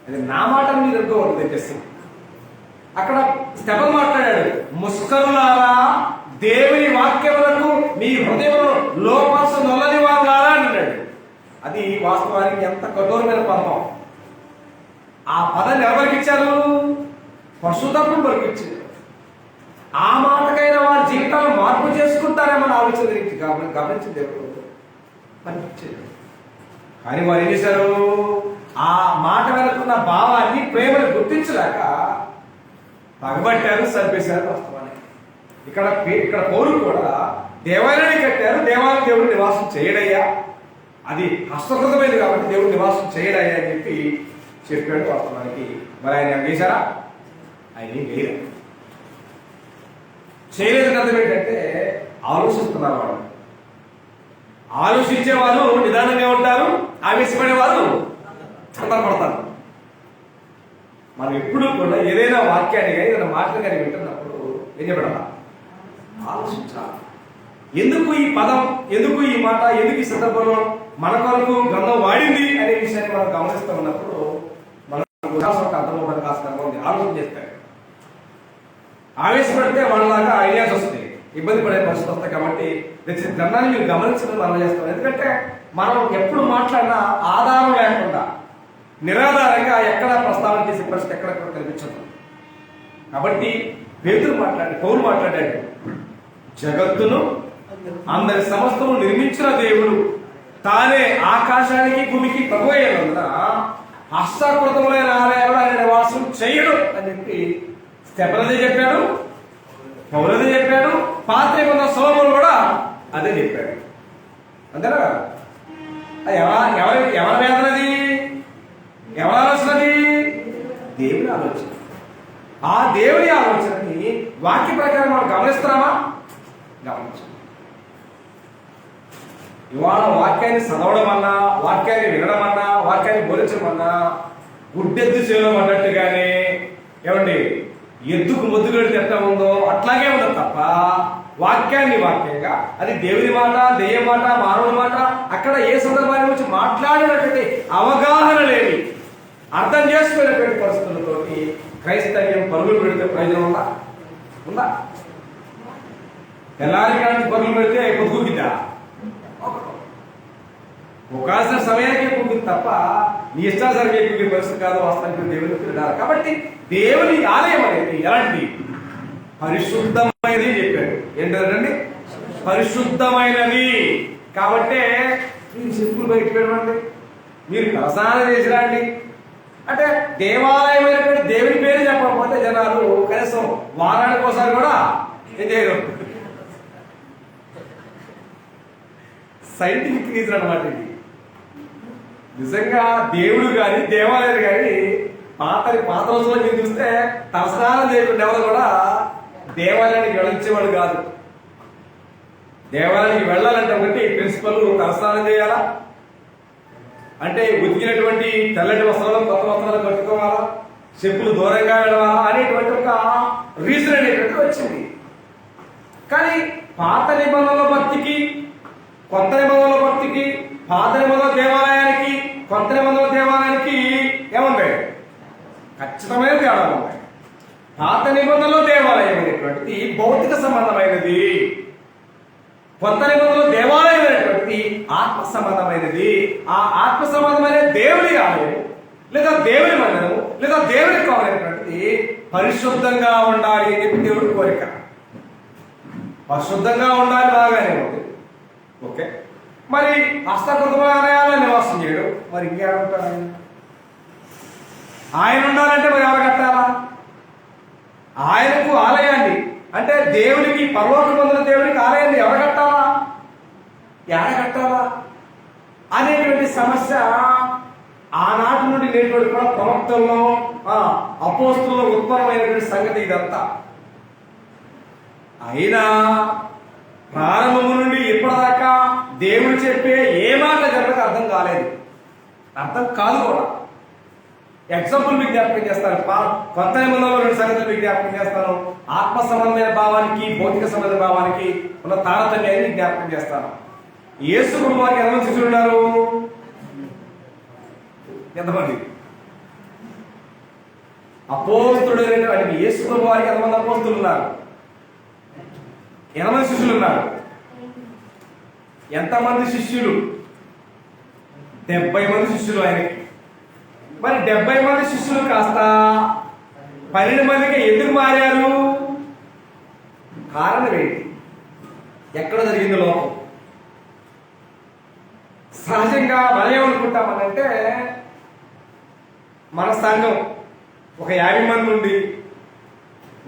అది నా మాట మీద అనుకోవద్దు తెచ్చేస్తుంది. అక్కడ స్టెఫన్ మాట్లాడాడు, ముస్కరులారా దేవుని వాక్యములకు మీ హృదయంలో లోపసు నొల్లని వారులారా అన్నాడు. అది వాస్తవానికి ఎంత కఠోరమైన పదం. ఆ పదాన్ని ఎవరికి ఇచ్చారు? పరిశుద్ధాత్మ వరకు ఇచ్చారు. ఆ మాటకైనా వారి జీవితాలు మార్పు చేసుకుంటారేమని ఆలోచన గమనించింది దేవుడు అనిపించింది. కానీ వారు ఏం చేశారు? ఆ మాట వెనుకున్న భావాన్ని, ప్రేమను గుర్తించలేక పగబట్టారు, చంపేశారు. వాస్తవానికి ఇక్కడ పౌరు కూడా దేవాలయాన్ని కట్టారు, దేవాలయం దేవుడు నివాసం చేయడయ్యా, అది హస్తకృతమైంది కాబట్టి దేవుడు నివాసం చేయడయ్యా అని చెప్పాడు. వాస్తవానికి మరి ఆయన చేశారా? ఆయన ఏం చేయలేదు. అర్థం ఏంటంటే ఆలోచిస్తున్నారు. వాళ్ళు ఆలోచించేవారు నిదానంగా ఉంటారు, ఆవేశపడేవారు తొందరపడతారు. మనం ఎప్పుడు కూడా ఏదైనా వాక్యాన్ని కానీ ఏదైనా మాటలు కానీ వింటున్నప్పుడు ఏం చెప్పాలా? ఆలోచించాలి. ఎందుకు ఈ పదం, ఎందుకు ఈ మాట, ఎందుకు ఈ సందర్భంలో మన కొరకు గ్రంథం వాడింది అనే విషయాన్ని మనం గమనిస్తూ ఉన్నప్పుడు మనకు అర్థమవడానికి ఆస్కారం ఉంది. ఆలోచన చేస్తారు. ఆవేశపడితే వాళ్ళలాగా ఐడియాస్ వస్తాయి, ఇబ్బంది పడే పరిస్థితి వస్తాయి. కాబట్టి గ్రంథాన్ని మీరు గమనించడం మనం చేస్తాం. ఎందుకంటే మనం ఎప్పుడు మాట్లాడినా ఆధారం లేకుండా నిరాధారంగా ఎక్కడ ప్రస్తావన చేసే పరిస్థితి ఎక్కడెక్కడ కనిపించదు. కాబట్టి పౌలు మాట్లాడాడు, జగత్తును అందరి సమస్తము నిర్మించిన దేవుడు తానే ఆకాశానికి భూమికి ప్రభువైనందున హస్తకృతములైన ఆలయాలు ఆయన నివాసం చేయడు అని చెప్పి స్టెఫనదే చెప్పాడు, పౌలదే చెప్పాడు, పాత నిబంధన సొలొమోను కూడా అదే చెప్పాడు. అంతేనా? ఎవరి వేదనది, ఎవరి ఆలోచనది? దేవుని ఆలోచన. ఆ దేవుని ఆలోచనని వాక్య ప్రకారం మనం గమనిస్తున్నామా? గమనించాం. ఇవాళ వాక్యాన్ని చదవడం అన్నా, వాక్యాన్ని వినడం అన్నా, వాక్యాన్ని బోధించడం అన్నా గుడ్డెద్దు చేయడం అన్నట్టుగానే ఏమండి ఎద్దుకు ముద్దుగడి ఎట్లా ఉందో అట్లాగే ఉండదు తప్ప వాక్యాన్ని వాక్యంగా అది దేవుని మాట, దెయ్యం మాట, మానవుని మాట అక్కడ ఏ సందర్భాన్ని గురించి మాట్లాడినటువంటి అవగాహన లేని, అర్థం చేసుకునేటువంటి పరిస్థితులతో క్రైస్తవ్యం పరుగులు పెడితే ప్రయోజనం ఉందా? తెల్లారి కానీ పరుగులు పెడితే పొద్దుకుందా? ఒకాల్సిన సమయానికి కుక్కింది తప్ప నీ ఇష్టాసరికి కుక్కిన పరిస్థితి కాదు. వాస్తవానికి దేవుని తిరిగారు. కాబట్టి దేవుని ఆలయం అనేది ఎలాంటిది? పరిశుద్ధమైనది చెప్పాడు. ఏంటండి? పరిశుద్ధమైనది. కాబట్టి మీరు సింపుల్ బయట పెట్టండి, మీరు ప్రసాదం చేసిరండి అంటే దేవాలయమైనటువంటి దేవుని పేరు చెప్పకపోతే జనాలు కనీసం వారానికి ఒకసారి కూడా ఏం చేయరు. సైంటిఫిక్ రీజన్ అన్నమాట ఇది. నిజంగా దేవుడు కానీ దేవాలయాలు కానీ పాత రోజుల్లో మీరు చూస్తే తలస్నానం చేయకుండా ఎవరు కూడా దేవాలయానికి వెళ్ళించేవాడు కాదు. దేవాలయానికి వెళ్ళాలంటే ఒకటి ప్రిన్సిపల్ తలస్నానం చేయాలా, అంటే ఉతికినటువంటి తెల్లటి వస్త్రాలు కొత్త వస్త్రాలు కట్టుకోవాలా, చెప్పులు దూరంగా వెళ్ళాలా అనేటువంటి ఒక రీజన్ అనేటువంటి వచ్చింది. కానీ పాత నిబంధనల భక్తికి కొత్త నిబంధనల భక్తికి, పాత నిబంధనల దేవాలయానికి కొత్త నిబంధనల దేవాలయానికి ఏముంటాయి? ఖచ్చితమైన తేడా ఉంటాయి. పాత నిబంధనలో దేవాలయం అనేటువంటిది భౌతిక సంబంధమైనది, కొత్త నిబంధనలో దేవాలయం అనేటువంటిది ఆత్మ సంబంధమైనది. ఆ ఆత్మ సంబంధమైన దేవుని ఆలయం లేదా దేవుని మందిరము లేదా దేవుని కావాలనేటువంటిది పరిశుద్ధంగా ఉండాలి అని చెప్పి దేవుడి కోరిక. పరిశుద్ధంగా ఉండాలి, బాగానే ఉంది, ఓకే. మరి హస్తకృతమాలయాల్లో నివాసం చేయడం, మరి ఇంకేమంటారు? ఆయన ఉండాలంటే మరి ఎవరు కట్టాలా? ఆయనకు ఆలయాన్ని అంటే దేవునికి, పరలోక పొందిన దేవునికి ఆలయాన్ని ఎవరు కట్టాలా, ఎడ కట్టాలా అనేటువంటి సమస్య ఆనాటి నుండి నేటి కూడా ప్రవక్తల్లో అపోస్తుల్లో ఉత్పన్నమైనటువంటి సంగతి ఇదంతా. అయినా ప్రారంభము నుండి ఇప్పటిదాకా దేవుడు చెప్పే ఏ మాట జరగక అర్థం కాలేదు, అర్థం కాదు కూడా. ఎగ్జాంపుల్ మీకు జ్ఞాపకం చేస్తాను, కొత్త నిబంధనలో 2 సంగతులు మీకు జ్ఞాపకం చేస్తాను. ఆత్మ సంబంధమైన భావానికి భౌతిక సంబంధ భావానికి ఉన్న తారతమ్యాన్ని జ్ఞాపకం చేస్తాను. యేసు ప్రభువు వారికి ఎంతమంది శిష్యులు ఉన్నారు? ఎంతమంది? అపోస్తుడైనటువంటి యేసు ప్రభువు వారికి ఎంతమంది అపోస్తులు ఉన్నారు? 80 శిష్యులు ఉన్నారు. ఎంతమంది శిష్యులు? 70 మంది శిష్యులు ఆయనకి. మరి 70 మంది శిష్యులు కాస్త 12 మందికి ఎందుకు మారారు? కారణం ఏంటి? ఎక్కడ జరిగింది లోపం? సహజంగా మనం ఏమనుకుంటామనంటే, మన సంఘం ఒక 50 మంది నుండి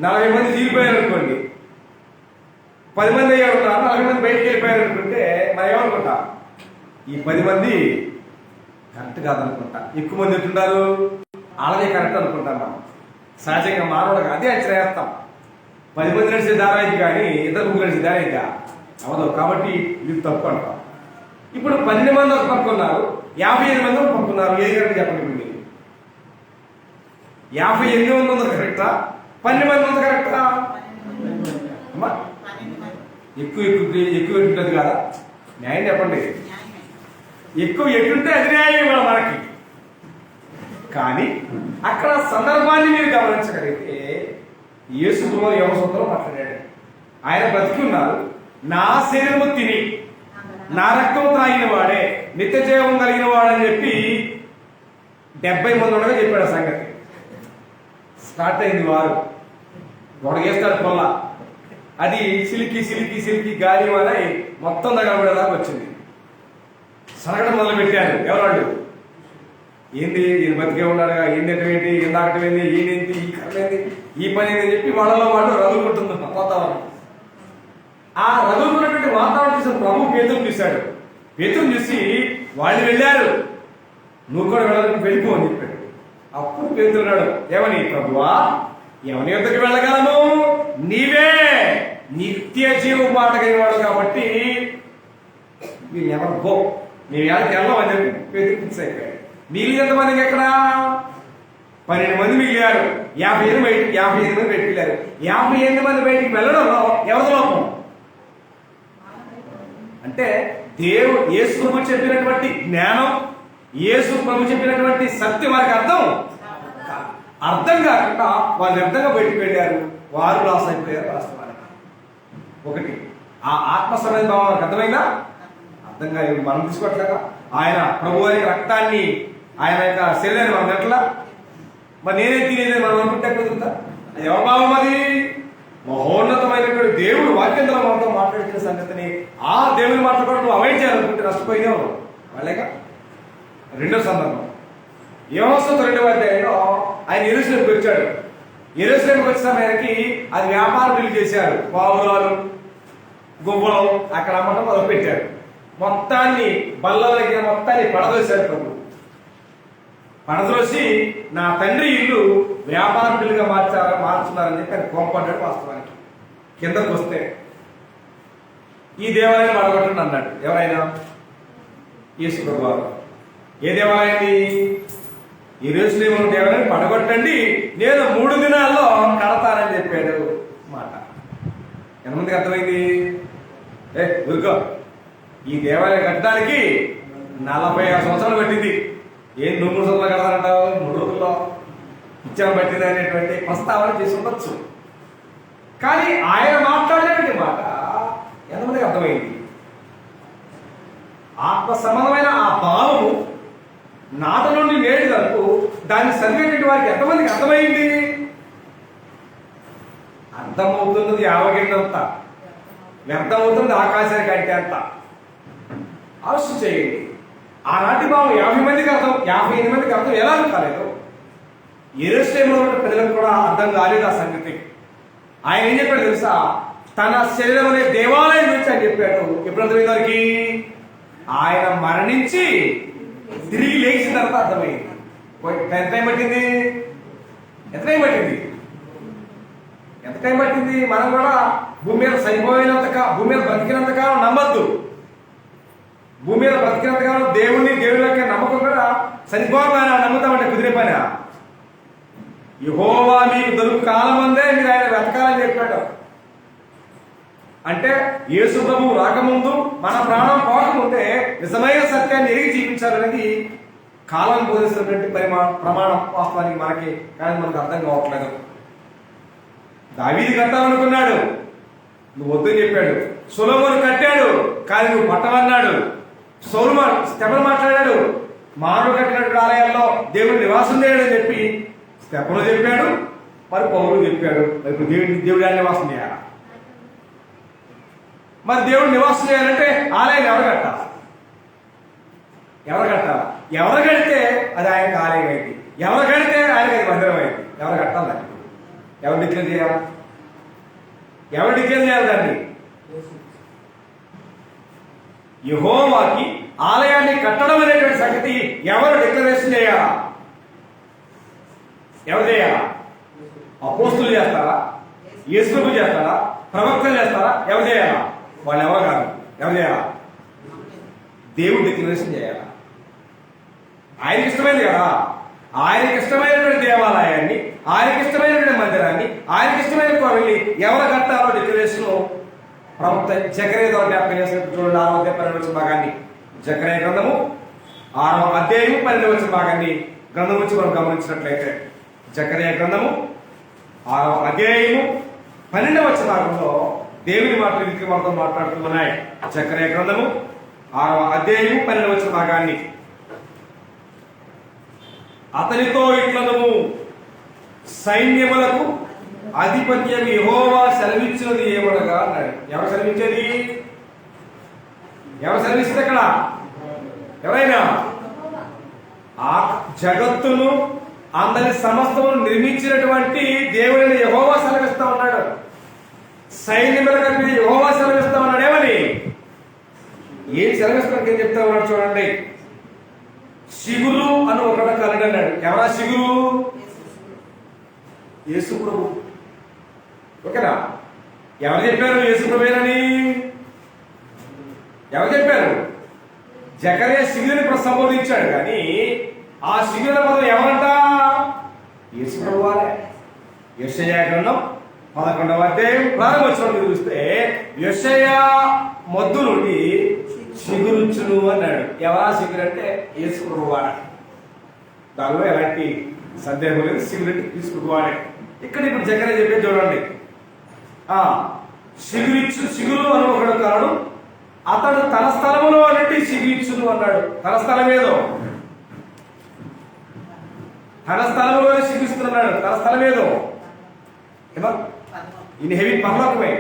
40 మంది తీరిపోయారు అనుకోండి, 10 మంది అయ్యారు, 40 మంది బయటికి వెళ్ళిపోయారు అనుకుంటే మనం ఏమనుకుంటాం? ఈ 10 మంది కరెక్ట్ కాదనుకుంటా, ఎక్కువ మంది ఎట్లుంటారు, అలాగే కరెక్ట్ అనుకుంటాం. మనం సహజంగా మానవుడిగా అదే అంచనా వేస్తాం. 10 మంది నడిచే దారాయికి కానీ 2-3 నడిచే దారాయిగా అవదు, కాబట్టి ఇది తప్పు అంటాం. ఇప్పుడు 12 మంది ఒక పక్క ఉన్నారు, 58 మంది ఒక పక్క ఉన్నారు. ఏది కరెక్ట్ చెప్పండి? 58 మంది ఉంది కరెక్టా, 12 మంది ఉంది కరెక్టా? అమ్మా ఎక్కువ ఎట్టుంటుంది కదా, న్యాయం చెప్పండి. ఎక్కువ ఎట్టుంటే అది న్యాయం మనకి. కానీ అక్కడ సందర్భాన్ని మీరు గమనించగలిగితే యేసు ప్రభువు యోగసూత్రంలో మాట్లాడాడు. ఆయన బ్రతికి ఉన్నారు, నా శరీరము తిని నా రక్తం తాగిన వాడే నిత్య జీవం కలిగిన వాడని చెప్పి 70 మంది ఉండగా చెప్పాడు. సంగతి స్టార్ట్ అయింది వారు, గొడగేస్తాడు పొల్ల, అది సిలికి సిలికి సిలికి గాలి వల్ల మొత్తం దగ్గరపడేదాకా వచ్చింది. సరగడం మొదలు పెట్టారు. ఎవరాళ్ళు? ఏంది ఈయన బతికే ఉన్నాడుగా, ఏంటి ఎందాకటమైంది, ఏంటి ఈ కర్మేంది, ఈ పని ఏంది చెప్పి వాళ్ళలో వాళ్ళు రగులుకుంటుంది వాతావరణం. ఆ రగులుకున్నటువంటి వాతావరణం చూసిన ప్రభు పేతురు చూశాడు. పేతురు చూసి వాళ్ళు వెళ్ళారు, నువ్వు కూడా వెళ్ళాలని వెళ్ళిపో అని చెప్పాడు. అప్పుడు పేతురు అన్నాడు, ఏమని? ప్రభువా, ఎవరి యొద్దకు వెళ్ళగలను? నీవే నిత్య జీవ మాట కలిగినవాడు కాబట్టి మీరు ఎవరు గో, నీ వేళకి వెళ్ళమని చెప్పి పేతురు ఫిక్స్ అయిపోయాడు. మిగిలిన ఎంతమందికి ఎక్కడ? 12 మంది మిగిలారు. 58 మంది బయటికి వెళ్ళారు. 58 మంది బయటికి వెళ్ళడంలో ఎవరి లోపం? అంటే దేవుడు యేసు ప్రభు చెప్పినటువంటి జ్ఞానం, యేసు ప్రభు చెప్పినటువంటి సత్యం వారికి అర్థం కాకుండా వాళ్ళు వ్యర్థంగా బయటికి వెళ్ళారు. వారు లాస్ అయిపోయారు. వాస్తవానికి ఒకటి ఆ ఆత్మ సమయ భావం వారికి అర్థమైందా? అర్థం కాదు. మనం తీసుకోవట్లేదా? ఆయన ప్రభు వారి రక్తాన్ని, ఆయన యొక్క శరీరాన్ని మనం ఎట్లా మరి నేనే తినేది మనం అనుకుంటే కుదురుతా? ఎవభావం అది? మహోన్నతమైనటువంటి దేవుడు వాక్యంలో మనతో మాట్లాడుతున్న సంగతిని ఆ దేవుని మాట్లాడుకోవడం నువ్వు అవాయిడ్ చేయాలనుకుంటే నష్టపోయినావు వాళ్ళేగా. రెండో సందర్భం, యోహాను 2వ అధ్యాయంలో ఆయన యెరూషలేముకి వచ్చాడు. యెరూషలేముకి వచ్చిన ఆయనకి అది వ్యాపార బిల్లు చేశారు. పావురాలు, గువ్వలు అక్కడ అమ్మటం మొదలు పెట్టారు. మొత్తాన్ని బల్ల దగ్గర మొత్తాన్ని పడదోశారు. ప్రభు పడదోసి నా తండ్రి ఇల్లు వ్యాపార బిల్లుగా మార్చున్నారని చెప్పి ఆయన కోపడ్డాడు. వాస్తవానికి కిందకు వస్తే ఈ దేవాలయం పడగొట్టండి అన్నాడు. ఎవరైనా? యేసు ప్రభువారు. ఏ దేవాలయాన్ని? యెరూషలేము దేవాలయాన్ని పడగొట్టండి, నేను 3 దినాల్లో కడతానని చెప్పాడు మాట. ఎంతమందికి అర్థమైంది? ఊరుకో, ఈ దేవాలయం కట్టడానికి 46 సంవత్సరాలు పట్టింది. ఏం 3 సంవత్సరాలు కడతారంటావు? 3 రోజుల్లో ఇచ్చాం పట్టింది అనేటువంటి ప్రస్తావన చేసి ఉండొచ్చు. కానీ ఆయన మాట్లాడేటువంటి మాట ఎంతమందికి అర్థమైంది? ఆత్మ సంబంధమైన ఆ భావము నాట నుండి నేటి వరకు దాన్ని చదివేటువంటి వారికి ఎంతమందికి అర్థమైంది? అర్థమవుతున్నది యావగిందంత, వ్యర్థమవుతుంది ఆకాశానికి అంటే అంత. ఆలోచన చేయండి. ఆనాటి భావం 50 మందికి అర్థం, 58 మందికి అర్థం ఎలా కాలేదు? యెరూషలేములో ఉన్న ప్రజలకు కూడా అర్థం కాలేదు ఆ సంగతి. ఆయన ఏం చెప్పాడు తెలుసా? తన శరీరం అనే దేవాలయం గురించి ఆయన చెప్పాడు. ఎప్పుడు అర్థమైంది వారికి? ఆయన మరణించి తిరిగి లేచిన తర్వాత అర్థమైంది. ఎంత టైం పట్టింది? ఎంత టైం పట్టింది? ఎంత టైం పట్టింది? మనం కూడా భూమి మీద భూమి మీద బ్రతికినంతకాలం నమ్మద్దు. భూమి మీద బ్రతికినంతకాలం దేవుడి యొక్క నమ్మకం కూడా చనిపోవాలని నమ్ముతామంటే కుదిరే పని. యెహోవా మీకు దొరుకు కాలం అందే మీరు ఆయన వెతకాలని చెప్పాడు. అంటే యేసు ప్రభువు రాకముందు మన ప్రాణం పోకముందే నిజమైన సత్యాన్ని ఎరిగి జీవించాలనేది కాలం బోధిస్తున్నటువంటి ప్రమాణం వాస్తవానికి మనకి, కానీ మనకు అర్థం కావట్లేదు. దావీదు కట్టాలనుకున్నాడు, నువ్వు వద్దని చెప్పాడు. సొలొమోను కట్టాడు, కానీ నువ్వు పట్టమన్నాడు. స్టెఫను మాట్లాడాడు, మానవుడు కట్టినటువంటి ఆలయాల్లో దేవుడు నివాసం చేయడని చెప్పి స్టెఫను చెప్పాడు, మరి పౌలు చెప్పాడు. మరి దేవుడు నివాసం చేయాలి. మరి దేవుడు నివాసం చేయాలంటే ఆలయం ఎవరు కట్టాలి? ఎవరు కడితే అది ఆయనకు ఆలయం అయింది, ఎవరు కడితే ఆయనకి అది మందిరం అయింది. ఎవరు కట్టాలి? ఎవరు డిక్లేర్ చేయాలి? దాన్ని? యెహోవాకి ఆలయాన్ని కట్టడం అనేటువంటి సంగతి ఎవరు డిక్లరేషన్ చేయాలా? ఎవరు చేయాలా? అపోస్తులు చేస్తారా? యేసు ప్రభువు చేస్తారా? ప్రవక్తలు చేస్తారా? ఎవరు చేయాలా? వాళ్ళు ఎవరు కాదు. ఎవరు చేయాలా? దేవుడు డిక్లరేషన్ చేయాలా? ఆయనకి ఇష్టమైంది కదా. ఆయనకి ఇష్టమైనటువంటి దేవాలయాన్ని, ఆయనకి ఇష్టమైనటువంటి మందిరాన్ని, ఆయనకి ఇష్టమైన వెళ్ళి ఎవరు కట్టాలో డిక్లరేషన్ ప్రవక్త జకర్యా ద్వారా జ్ఞాపకం చేసినట్టు చూడండి. 6వ అధ్యాయం 12వ భాగాన్ని, జకర్యా గ్రంథము 6వ అధ్యాయం 12వ భాగాన్ని గ్రంథం నుంచి మనం గమనించినట్లయితే, జకర్యా గ్రంథము 6వ అధ్యాయము 12వ భాగంలో దేవుని మాటలు విక్రి మాటతో మాట్లాడుతున్నాయి. జకర్యా గ్రంథము 6వ అధ్యాయము 12వ భాగాన్ని, అతనితో ఇట్లనము, సైన్యములకు అధిపత్యం యెహోవా సెలవిచ్చినది ఏమనగా అన్నాడు. ఎవరు సెలవించేది? ఎవరు సెలవిస్తే అక్కడ? ఎవరైనా ఆ జగత్తును అందరి సమస్తమును నిర్మించినటువంటి దేవుడిని యెహోవా సెలవిస్తా ఉన్నాడు. సైన్యములకు యెహోవా సెలవిస్తా ఉన్నాడు. ఏమని? ఏం సెలవిస్తానికి ఏం చెప్తా ఉన్నాడు చూడండి. సిగురు అని ఒకడ కలగన్నాడు. ఎవరా సిగురు? యేసు ప్రభు. ఓకేనా? ఎవరు చెప్పారు యేసు ప్రభువేనని? ఎవరు చెప్పారు? జకర్యా సిగురుని సంబోధించాడు, కానీ ఆ సిగురు పదం ఎవరంట? యేసు ప్రభు వారే. యెషయా గ్రంథం 11వ అధ్యాయం ప్రారంభోత్సవం చూస్తే యెషయా మొద్దు నుండి సిగురుచ్చును అన్నాడు. ఎవరా సిగురు అంటే యేసు ప్రభు వాడే. దానిలో ఎలాంటి సందేహం లేదు. సిగురు అంటే యేసు ప్రభు వాడే. ఇక్కడ ఇప్పుడు జకర్యా చెప్పే చూడండి. సిగురు అని ఒకడు కాడు, అతడు తన స్థలములో అన్నట్టు సిగురిచ్చును అన్నాడు. తన స్థలం ఏదో, తన స్థలంలో సిగురిస్తున్నాడు. తన స్థలం ఏదో ఈయన హెవీ పరలోకమే.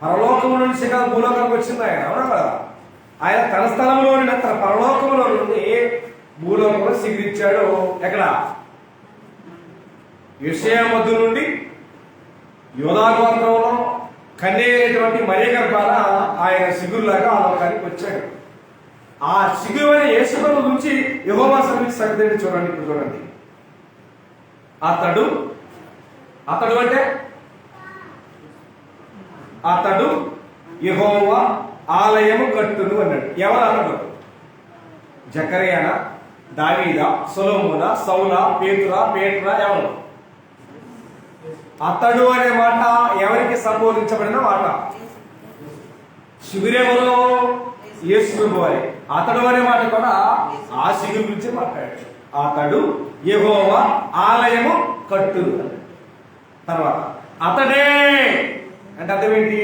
పరలోకము నుండి శిఖర భూలోకానికి వచ్చింది ఆయన. అవునా కదా? ఆయన తన స్థలంలో నుండి, తన పరలోకంలో నుండి భూలోకంలో సిగురిచ్చాడు. ఎక్కడ? యెషయా మొద్దు నుండి యోధా గోత్రంలో కన్య అయినటువంటి మరియ గర్భాన ఆయన సిగురులాగా ఆ లోకానికి వచ్చాడు. ఆ సిగురు అనే యేసు ప్రభు గురించి యెహోవా సెలవిచ్చే సంగతి చూడండి. ఇప్పుడు చూడండి. అతడు అంటే అతడు యెహోవా ఆలయము కట్టును అన్నాడు. ఎవరు అతడు? జకర్యానా, దావీదా, సొలొమోనా, సౌలా, పేతురా ఎవరు? అతడు అనే మాట ఎవరికి సంబోధించబడిన మాట? శిబిరెవరు? యేసు వారి. అతడు అనే మాట కూడా ఆ శిబిరు గురించి మాట్లాడాడు. అతడు యెహోవా ఆలయము కట్టును. తర్వాత అతడే అంటే అర్థం ఏంటి?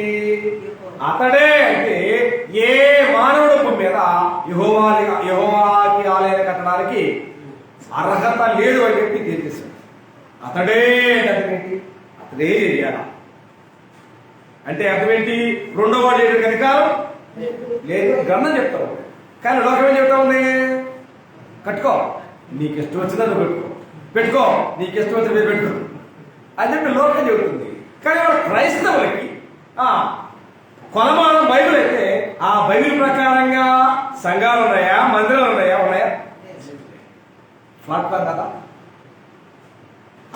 అతడే అంటే ఏ మానవుడు భూమి మీద యెహోవాకి ఆలయాన్ని కట్టడానికి అర్హత లేదు అని చెప్పి తెలియజేశాడు. అతడే అంటే అర్థం ఏంటి? అతడే చేయాలి అంటే అర్థం ఏంటి? రెండో వాడు చేయడానికి అధికారం లేదు గ్రంథం చెప్తా ఉంది. కానీ లోకం ఏం చెప్తా ఉంది? కట్టుకో, నీకు ఇష్టం వచ్చిందా నువ్వు పెట్టుకో, నీకు ఇష్టం వచ్చింది పెట్టుకో అని చెప్పి లోకం చెబుతుంది. కానీ వాడు క్రైస్తవులకి కొలమానం బైబిల్ అయితే ఆ బైబిల్ ప్రకారంగా సంఘాలు ఉన్నాయా, మందిరాలు ఉన్నాయా? ప్లాట్ఫామ్ కదా.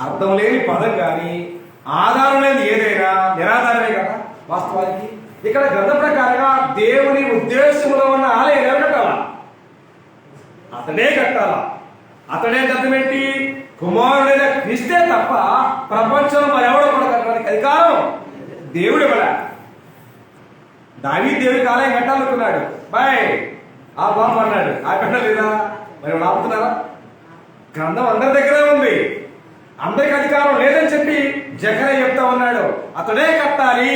అర్థం లేని పదం కానీ ఆధారం లేని ఏదైనా నిరాధారమే కదా వాస్తవానికి. ఇక్కడ గ్రంథ ప్రకారంగా దేవుని ఉద్దేశంలో ఉన్న ఆలయం ఎవరు కట్టాలా? అతడే కట్టాలా. అతడే అర్థం ఏంటి? కుమారుడైన క్రీస్తే తప్ప ప్రపంచంలో మరెవడో కూడా కట్టడానికి అధికారం దేవుడు ఇవ్వడా. దావీదు దేవుడికి ఆలయం కట్టాలనుకున్నాడు, బాయ్ ఆ బాబు అన్నాడు, ఆ కట్టలేదా? మరి వాళ్ళు ఆపుతున్నారా? గ్రంథం అందరి దగ్గరే ఉంది, అందరికి అధికారం లేదని చెప్పి జకర్యా చెప్తా ఉన్నాడు. అతడే కట్టాలి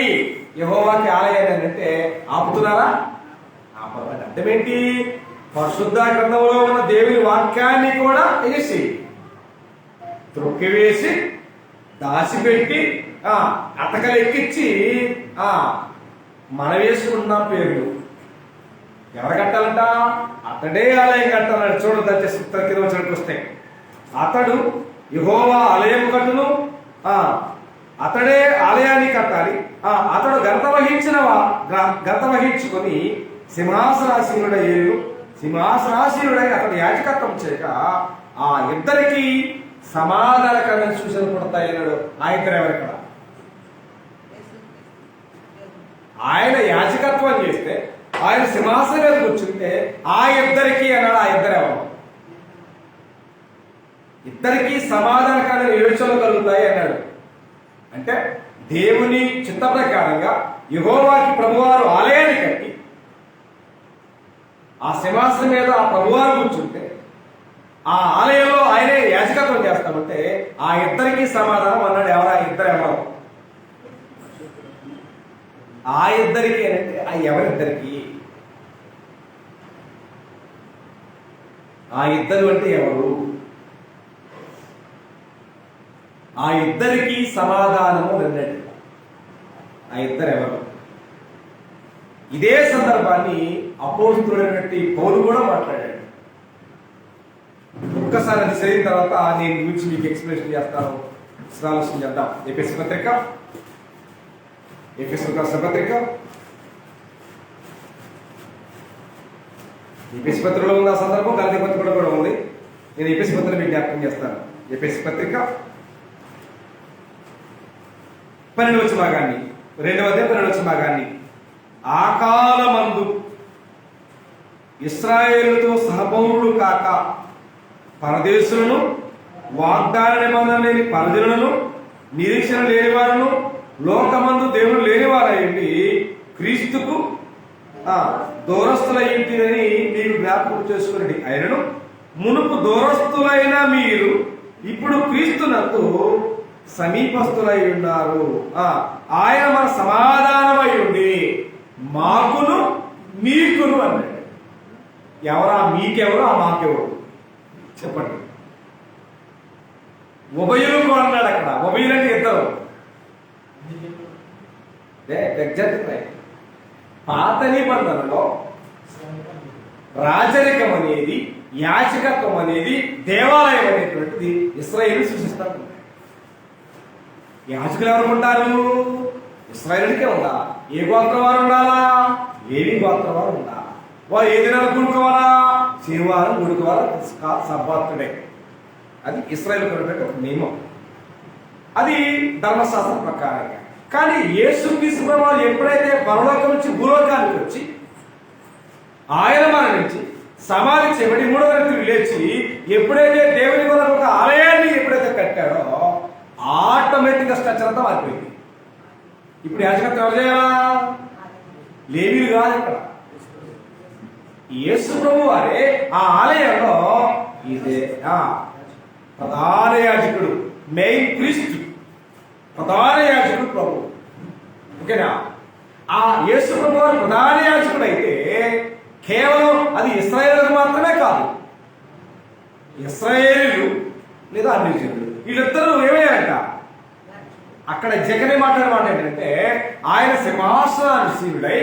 యెహోవాకి ఆలయాన్ని అంటే ఆపుతున్నారా? ఆపబడ్డ అర్థం ఏంటి? పరిశుద్ధ గ్రంథంలో ఉన్న దేవుని వాక్యాన్ని కూడా తెలిసి త్రొక్కివేసి దాచిపెట్టి అతకలెక్కించి మన వేసుకుంటున్నాం పేర్లు. ఎవరు కట్టాలంట? అతడే ఆలయం కట్టాలన్నాడు. చూడండి దయచేసి వస్తే అతడు యెహోవా ఆలయం కట్టును, అతడే ఆలయాన్ని కట్టాలి. అతడు గంత వహించుకొని సింహాసనాసీనుడై అతడు యాజకత్వం చేయక ఆ ఇద్దరికి సమాధానకరమైన సూచనలు పడతాయి అన్నాడు. ఆ ఇద్దరు ఎవరు? ఇక్కడ ఆయన యాజకత్వం చేస్తే, ఆయన సింహాసనం మీద కూర్చుంటే ఆ ఇద్దరికి అన్నాడు. ఆ ఇద్దరు ఎవరు? ఇద్దరికి సమాధానకరమైన యోచనలు కలుగుతాయి అన్నాడు. అంటే దేవుని చిత్త ప్రకారంగా యెహోవాకి ప్రభువారు ఆలయాన్ని కట్టి ఆ సింహాసనం మీద ఆ ప్రభువారు కూర్చుంటే ఆ ఆలయంలో ఆయనే యాజకత్వం చేస్తామంటే ఆ ఇద్దరికి సమాధానం అన్నాడు. ఎవరు ఆ ఇద్దరు? ఎవరు ఆ ఇద్దరికి అంటే ఆ ఎవరిద్దరికి? ఆ ఇద్దరు అంటే ఎవరు? ఆ ఇద్దరికి సమాధానము అన్నాడు. ఆ ఇద్దరు ఎవరు? ఇదే సందర్భాన్ని అపోస్తుడైనటువంటి పౌలు కూడా మాట్లాడాడు. ఒక్కసారి అది చదివిన తర్వాత నేను గురించి మీకు ఎక్స్ప్లెనేషన్ చేస్తాను. ఆలోచన చేద్దాం. ఎఫెసు పత్రిక ఎఫెసు పత్రికలో ఉన్న సందర్భం గలతీ పత్రికలో కూడా ఉంది. నేను ఎఫెసు పత్రిక మీకు జ్ఞాపకం చేస్తాను. ఎఫెసు పత్రిక 12వ భాగాన్ని, 2వ అధ్యాయం 12వ భాగాన్ని, ఆ కాలమందు ఇశ్రాయేలుతో సహపౌరులు కాక పరదేశులను, వాగ్దాన నిబంధన లేని పరజనులను, నిరీక్షణ లేని వారును, లోకమందు దేవుడు లేని వారయ్యండి క్రీస్తుకు దూరస్తులయ్యింటినని మీరు జ్ఞాపకం చేసుకుని ఆయనను మునుపు దూరస్తులైన మీరు ఇప్పుడు క్రీస్తునందు సమీపస్తులై ఉన్నారు. ఆయన మన సమాధానమై ఉండి మాకును మీకును అన్నాడు. ఎవరా మీకెవరు? ఆ మాకెవరు చెప్పండి. ఉభయులకు అన్నాడు. అక్కడ ఉభయులంటే ఇద్దరు. పాత నిబంధనలో రాజరికం అనేది, యాజకత్వం అనేది, దేవాలయం అనేటువంటిది ఇశ్రాయేలు సూచిస్తారు. యాజకులు ఎవరు ఉంటారు? ఇశ్రాయేలుకే ఉండాలా. ఏ గోత్రం వారు ఉండాలా? ఏవి గోత్రం వారు ఉండాలా. వారు ఏ దినాలు కూడుకోవాలా? శనివారం కూడుకోవాలా, సబ్బాతుడే. అది ఇశ్రాయేలు ఒక నియమం. అది ధర్మశాస్త్రం ప్రకారంగా. కానీ యేసుక్రీస్తు ప్రభువు ఎప్పుడైతే పరలోకం నుంచి భూలోకానికి వచ్చి ఆయన మరణించి సమాధి చేయబడి మూడవ వ్యక్తి లేచి ఎప్పుడైతే దేవుని కొరకు ఒక ఆలయాన్ని ఎప్పుడైతే కట్టాడో ఆటోమేటిక్గా స్ట్రక్చర్ అంతా మారిపోయింది. ఇప్పుడు యాజకత్వం ఎవరు చేయాలా? లేవీలు కాదు. ఇక్కడ యేసు ప్రభువు వారే ఆ ఆలయంలో ఇదే ప్రధాన యాజకుడు, మెయిన్ ప్రీస్ట్, ప్రధాన యాజకుడు ప్రభు. ఓకేనా? ఆ యేసు ప్రభు వారు ప్రధాన యాజకుడు అయితే కేవలం అది ఇశ్రాయేలులకు మాత్రమే కాదు, ఇశ్రాయేలీలు లేదా అన్ని జనులు వీళ్ళిద్దరూ ఏమయ్యారంట? అక్కడ జగనే మాట్లాడే మాట ఏంటంటే ఆయన సింహాసనాసీనుడై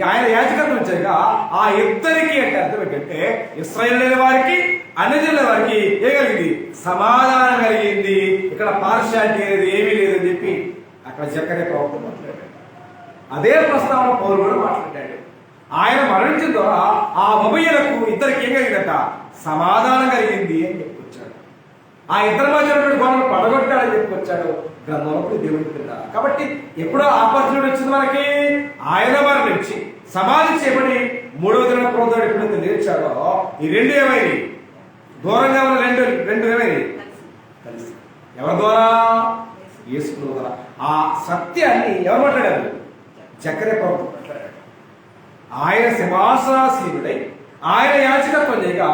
ఆయన యాజకత్వం చేయగా ఆ ఇద్దరికి అంటే అర్థం ఏంటంటే ఇశ్రాయేలు వారికి అన్యజనుల వారికి ఏం కలిగింది? సమాధానం కలిగింది. ఇక్కడ పార్షాలిటీ అనేది ఏమీ లేదని చెప్పి అక్కడ జగనే ప్రవక్త మాట్లాడాడు. అదే ప్రస్తావన పౌలు కూడా మాట్లాడాడు. ఆయన మరణించిన ద్వారా ఆ ఉభయులకు ఇద్దరికి ఏం కలిగిందట? సమాధానం కలిగింది అని చెప్పుకొచ్చాడు. ఆ ఇద్దరి మధ్య గొడవలు పడగొట్టాడని చెప్పుకొచ్చాడు గ్రంథంలో దేవుడి పిల్ల. కాబట్టి ఎప్పుడో ఆపర్చునిటీ వచ్చింది మనకి. ఆయన మరణించి సమాధి చేయబడి మూడవ దిన క్రోధుడు ఎప్పుడైతే లేచాడో ఈ రెండు ఏమైంది? దూరంగా ఉన్న రెండు ఏమైంది? కలిసి. ఎవరి ద్వారా? యేసు ద్వారా. ఆ సత్యాన్ని ఎవరు మాట్లాడారు? జకర్యా ప్రవక్త మాట్లాడాడు. ఆయన సింహాసనాసీనుడై ఆయన యాజకత్వం చేయగా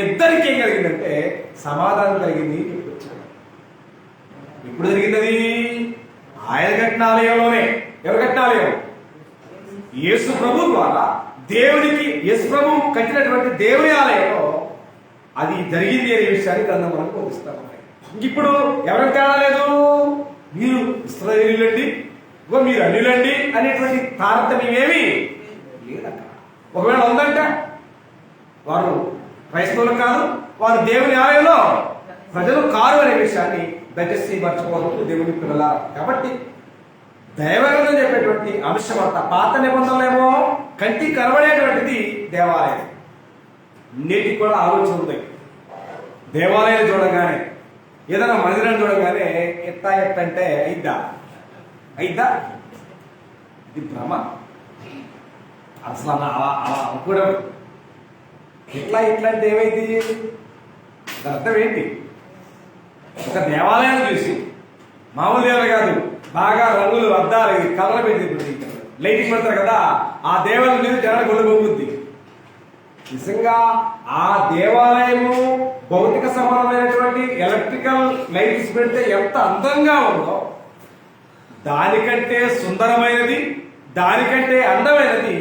ఇద్దరికి ఏం కలిగిందంటే సమాధానం కలిగింది చెప్పుకొచ్చాడు. ఎప్పుడు జరిగింది? ఆయన కట్టిన ఆలయంలోనే. ఎవరు కట్టిన ఆలయం? యేసు ప్రభు ద్వారా దేవునికి, యేసు ప్రభు కట్టినటువంటి దేవుని ఆలయంలో అది జరిగింది అనే విషయాన్ని గ్రంథం మనకు బోధిస్తాం. ఇప్పుడు ఎవరికి తేడా లేదు. మీరు ఇశ్రాయేలీయులండి, మీరు అన్యులండి అనేటువంటి తారతమ్యం ఏమీ లేదక్కడ. ఒకవేళ ఉందంటే వారు క్రైస్తవులు కాదు, వారు దేవుని ఆలయంలో ప్రజలు కారు అనే విషయాన్ని దయచేసి మర్చిపోవద్దు దేవుని పిల్లల. కాబట్టి దైవగ్రంథం చెప్పేటువంటి అంశం అంతా పాత నిబంధనలేమో కంటికి కనబడేటువంటిది దేవాలయం. నేటికి కూడా ఆలోచన ఉంది. దేవాలయం చూడగానే, ఏదైనా మందిరాన్ని చూడగానే ఎట్లా అంటే అయిద్దా ఇది భ్రమ. అసలు అలా అనుకోవడం ఎట్లా అంటే ఏమైంది? అర్థం ఏంటి? ఒక దేవాలయాన్ని చూసి మామూలు దేవాలయం కాదు, బాగా రంగులు అద్దాలు కలర్ పెట్టి లైటింగ్ పెడతారు కదా, ఆ దేవాలయం మీద జనానికి ఒళ్ళు పొంగుద్ది. నిజంగా ఆ దేవాలయము భౌతిక సంబంధమైనటువంటి ఎలక్ట్రికల్ లైట్స్ పెడితే ఎంత అందంగా ఉందో, దానికంటే సుందరమైనది, దానికంటే అందమైనది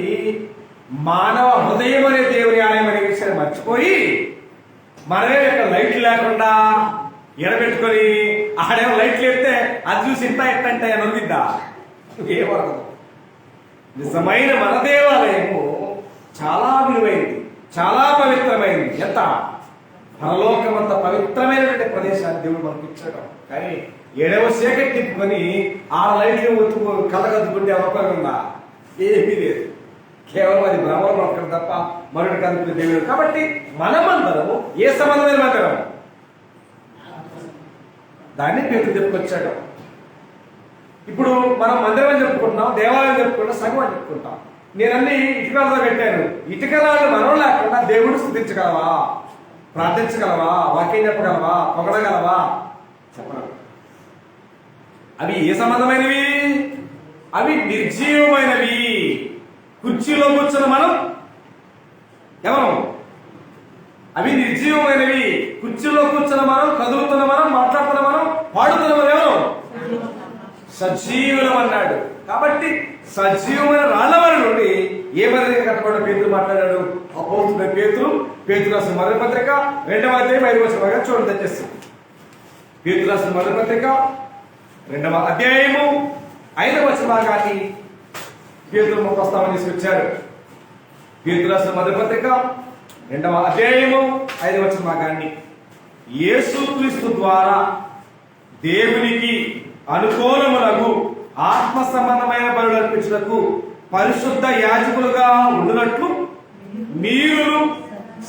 మానవ హృదయం అనే దేవుని ఆలయం అనే విషయాన్ని మర్చిపోయి మనమే ఇక్కడ లైట్లు లేకుండా ఎడబెట్టుకొని ఆడేమో లైట్లు ఎత్తే అది చూసి ఇంత ఎట్టంటే నొరిగిద్దా? ఏమరదు. నిజమైన మన దేవాలయము చాలా విలువైంది, చాలా పవిత్రమైంది. ఎంత పరలోకమంత పవిత్రమైనటువంటి ప్రదేశాన్ని దేవుడు మనకు ఇచ్చాడు. కానీ ఏడవ చీకటి తిప్పుకొని ఆ లైట్లు ఒత్తుకు కళ్ళకద్దుకుంటే అవకాశం ఉందా? ఏమీ లేదు. కేవలం అది బ్రహ్మలో ఒక్కడు తప్ప మరొకటి కనుక దేవుడు. కాబట్టి మనమందరము ఏ సంబంధమైన మందిరం? దాన్ని పేరు చెప్పుకొచ్చాడు. ఇప్పుడు మనం మందిరం అని చెప్పుకుంటున్నాం, దేవాలయం చెప్పుకుంటాం, సగం అని చెప్పుకుంటాం. నేనన్నీ ఇటుకలతో పెట్టాను. ఇటుకరాలు మనం లేకుండా దేవుడు స్తుతించగలవా? ప్రార్థించగలవా? వాక్యం చెప్పగలవా? పొగడగలవా? చెప్పగలవా? అవి ఏ సంబంధమైనవి? అవి నిర్జీవమైనవి. కుర్చీలో కూర్చున్న మనం ఎవరు? అవి నిర్జీవమైనవి. కుర్చీలో కూర్చున్న మనం, కదులుతున్న మనం, మాట్లాడుతున్న మనం, పాడుతున్న మనం ఎవరు? సజీవులం అన్నాడు. కాబట్టి సజీవమైన రాళ్ల నుండి ఏ విధంగా కట్టబడిన పేతురు మాట్లాడాడు? అపోస్తులైన పేతురు రాసిన మొదటి పత్రిక 2వ అధ్యాయం 5వ వచనం చూడండి దయచేసి. పేతురు రాసిన మొదటి పత్రిక 2వ అధ్యాయము 5వ వచనం భాగాన్ని పేతురు ప్రస్తావన తీసుకొచ్చాడు. పేతురు రాసిన మొదటి పత్రిక 2వ అధ్యాయము 5వ వచనం భాగాన్ని యేసుక్రీస్తు ద్వారా దేవునికి అనుకూలములకు ఆత్మ సంబంధమైన బలులు అర్పించుటకు పరిశుద్ధ యాజకులుగా ఉండునట్లు మీరు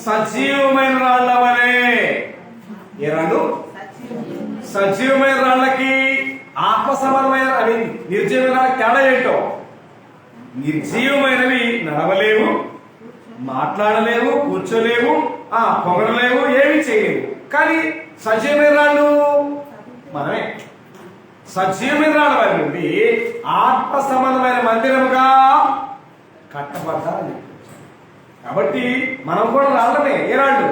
సజీవమైన రాళ్ల వలె. ఏ రాళ్ళు? సజీవమైన రాళ్ళకి ఆత్మ సంబంధమైన అవి నిర్జీవమైన తేడా ఏంటో? నిర్జీవమైనవి నడవలేవు, మాట్లాడలేవు, కూర్చోలేవు, పొగడలేవు, ఏమి చేయలేవు. కానీ సజీవమైన రాళ్ళు మనమే. సజీవమైన రాళ్ళ వారి నుండి ఆత్మ సంబంధమైన మందిరముగా కట్టబడ్డారని. కాబట్టి మనం కూడా రాళ్ళమే. ఏ రాళ్ళు?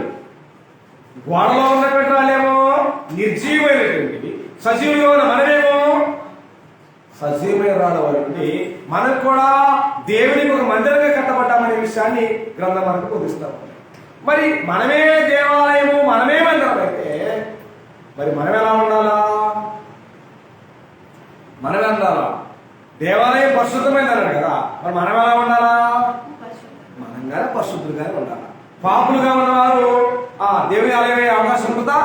గోడలో ఉన్నటువంటి రాళ్ళేమో నిర్జీవమైనటువంటివి, సజీవులుగా ఉన్న మనమేమో సజీవమైన రాళ్ళ వారి నుండి మనకు కూడా దేవునికి ఒక మందిరంగా కట్టబడ్డామనే విషయాన్ని గ్రంథం మనకు బోధిస్తాం. మరి మనమే దేవాలయము, మనమే మందిరం అయితే మరి మనం ఎలా ఉండాలా? మనం ఎలా? దేవాలయం పరిశుద్ధమైంది అన్నాడు కదా, మరి మనం ఎలా ఉండాలా? మనంగానే పరిశుద్ధులుగానే ఉండాలి. పాపులుగా ఉన్నవారు దేవుని ఆలయమయ్యే అవకాశం ఉంటుందా?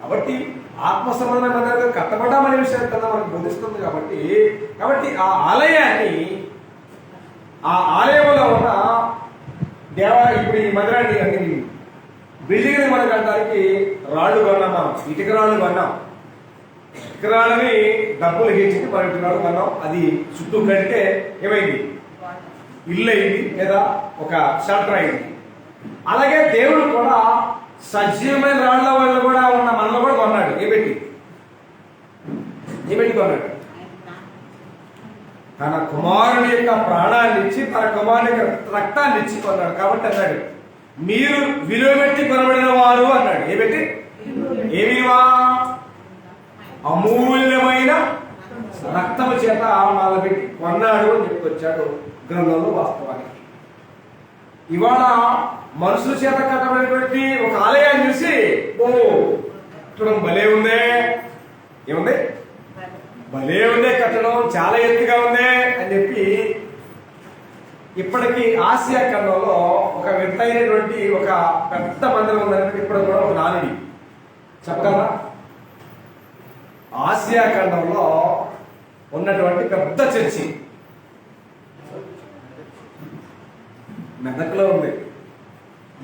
కాబట్టి ఆత్మ సంబంధమైన మందిరంగా కట్టబడ్డామనే విషయం కదా మనకు బోధిస్తుంది. కాబట్టి ఆ ఆలయాన్ని, ఆ ఆలయంలో ఉన్న ఇప్పుడు ఈ మందిరాన్ని అన్ని బిల్డింగ్ మనం కట్టడానికి రాళ్ళు కొన్నాం, మనం ఇటుక రాళ్ళు కొన్నాం. ఇటుక రాళ్ళని డబ్బులు హెచ్చి మనం ఇటుక రాళ్ళు కొన్నాం. అది చుట్టూ కడితే ఏమైంది? ఇల్లు అయింది, లేదా ఒక షట్టర్ అయింది. అలాగే దేవుడు కూడా సజీవమైన రాళ్ల వాళ్ళు కూడా ఉన్న మనలో కూడా కొన్నాడు. ఏ పెట్టి కొన్నాడు? తన కుమారుని యొక్క ప్రాణాన్ని ఇచ్చి, తన కుమారుని యొక్క రక్తాన్ని ఇచ్చి కొన్నాడు. కాబట్టి అన్నాడు, మీరు విలువ పెట్టి కొనబడిన వారు అన్నాడు. ఏ పెట్టి? ఏ విలువ? అమూల్యమైన రక్తము చేత వాళ్ళ పెట్టి కొన్నాడు అని చెప్పుకొచ్చాడు గ్రంథంలో. వాస్తవానికి ఇవాళ మనుషుల చేత కట్టబడినటువంటి ఒక ఆలయాన్ని చూసి చూడడం భలే ఉందే, ఏముంది? భలే ఉందే, కట్టడం చాలా ఎత్తుగా ఉందే అని చెప్పి ఇప్పటికీ ఆసియా ఖండంలో ఒక వింతైనటువంటి ఒక పెద్ద మందిరం ఉందంటే ఇప్పుడు కూడా ఒక నానుడి చెప్పగలరా? ఆసియా ఖండంలో ఉన్నటువంటి పెద్ద చర్చి మెదక్లో ఉంది.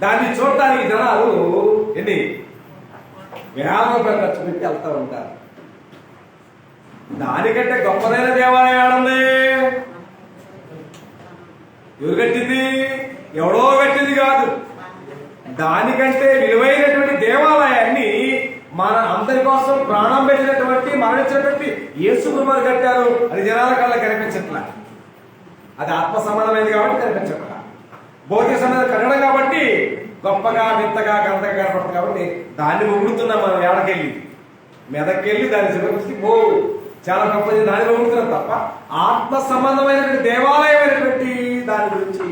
దాన్ని చూడటానికి జనాలు ఎన్ని వేల రూపాయలు ఖర్చు పెట్టి వెళ్తూ ఉంటారు. దానికంటే గొప్పదైన దేవాలయం ఏడుంది? ఎవరు కట్టింది? ఎవడో కట్టింది కాదు. దానికంటే విలువైనటువంటి దేవాలయాన్ని మన అందరి కోసం ప్రాణం పెట్టినటువంటి, మరణించినటువంటి యేసుప్రభువు కట్టారు. అది జనాల కళ్ళ కనిపించట్లా. అది ఆత్మ సంబంధమైనది కాబట్టి కనిపించట్లా. భౌతిక సంబంధం కట్టడం కాబట్టి గొప్పగా, వింతగా, గంతగా కనపడుతుంది. కాబట్టి దాన్ని పొగుడుతున్నాం మనం. ఏడకెళ్ళి మెదక్కెళ్ళి దాన్ని చివరికి చాలా గొప్పది దాన్ని పొగుడుతున్నాం తప్ప ఆత్మ సంబంధమైనటువంటి దేవాలయమైనటువంటి దాని గురించి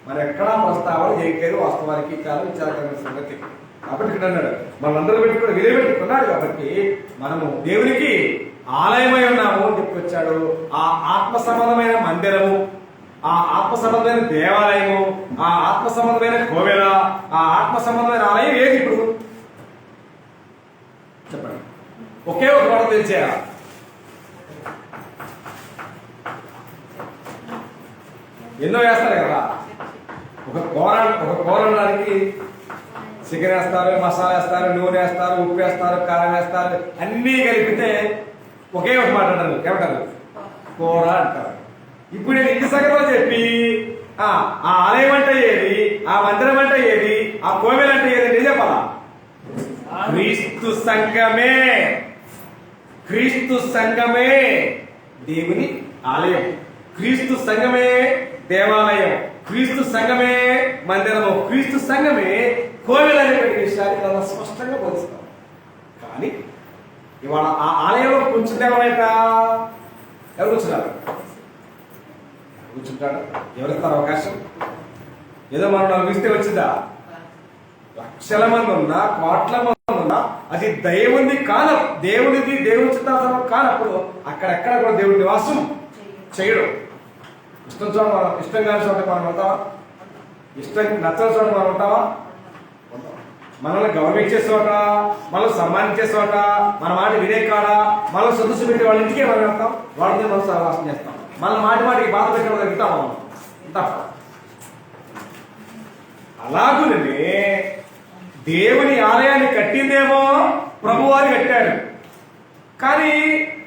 మనం ఎక్కడా ప్రస్తావన చేయలేదు. వాస్తవానికి చాలా విచారకరమైన సంగతి. కాబట్టి ఇక్కడ అన్నాడు, మనందరూ పెట్టుకుని విలువ పెట్టుకున్నాడు. కాబట్టి మనము దేవునికి ఆలయమై ఉన్నాము అని చెప్పుకొచ్చాడు. ఆ ఆత్మ సంబంధమైన మందిరము, ఆ ఆత్మ సంబంధమైన దేవాలయము, ఆ ఆత్మ సంబంధమైన కోవెల, ఆ ఆత్మ సంబంధమైన ఆలయం ఏది? ఇప్పుడు చెప్పండి. ఒకే ఒక మాట తెలిసేయాలి. ఎన్నో వేస్తారు కదా. ఒక కూరడానికి చికెన్ వేస్తారు, మసాలా వేస్తారు, నూనె వేస్తారు, ఉప్పు వేస్తారు, కారం వేస్తారు, అన్నీ కలిపితే ఒకే ఒక మాట అంటారు. ఏమంటారు? కూర అంటారు. ఇప్పుడు నేను ఇంటి సంగతిలో చెప్పి ఆ ఆలయం అంటే ఏది, ఆ మందిరం అంటే ఏది, ఆ కోవెల అంటే ఏది అంటే చెప్పాలా? క్రీస్తు సంఘమే. క్రీస్తు సంఘమే దేవుని ఆలయం, క్రీస్తు సంఘమే దేవాలయం, క్రీస్తు సంఘమే మందిరము, క్రీస్తు సంఘమే కోవెల అనేటువంటి విషయాన్ని చాలా స్పష్టంగా బోధిస్తాం. కానీ ఇవాళ ఆ ఆలయంలో కూర్చుంటేమనేట ఎవరు కూర్చున్నారు? కూర్చుంటాడు. ఎవరిస్తారు అవకాశం? ఏదో మనం నవ్విస్తే వచ్చిందా? లక్షల మంది ఉన్నా, కోట్ల మంది ఉన్నా, అది దేవుని కాలం, దేవునిది, దేవుని చిత్తాసనం కానప్పుడు అక్కడెక్కడ కూడా దేవుడి నివాసం చేయడం. ఇష్టం చోట మనం, ఇష్టం కాని చోట మనం ఉంటావా? ఇష్టం నచ్చని చోట మనం ఉంటావా? మనల్ని గౌరవించే చోట, మనల్ని సన్మానించే చోట, మన మాట వినే కాడ, మనల్ని సొద్దుసు పెట్టే వాళ్ళ ఇంటికే మనం వెళ్తాం, వాళ్ళని మనం సహవాసం చేస్తాం. మన మాటికి బాధ పెట్టడం తగ్గుతాం మనం. అలాగునే దేవుని ఆలయాన్ని కట్టిందేమో ప్రభువారు కట్టాడు. కానీ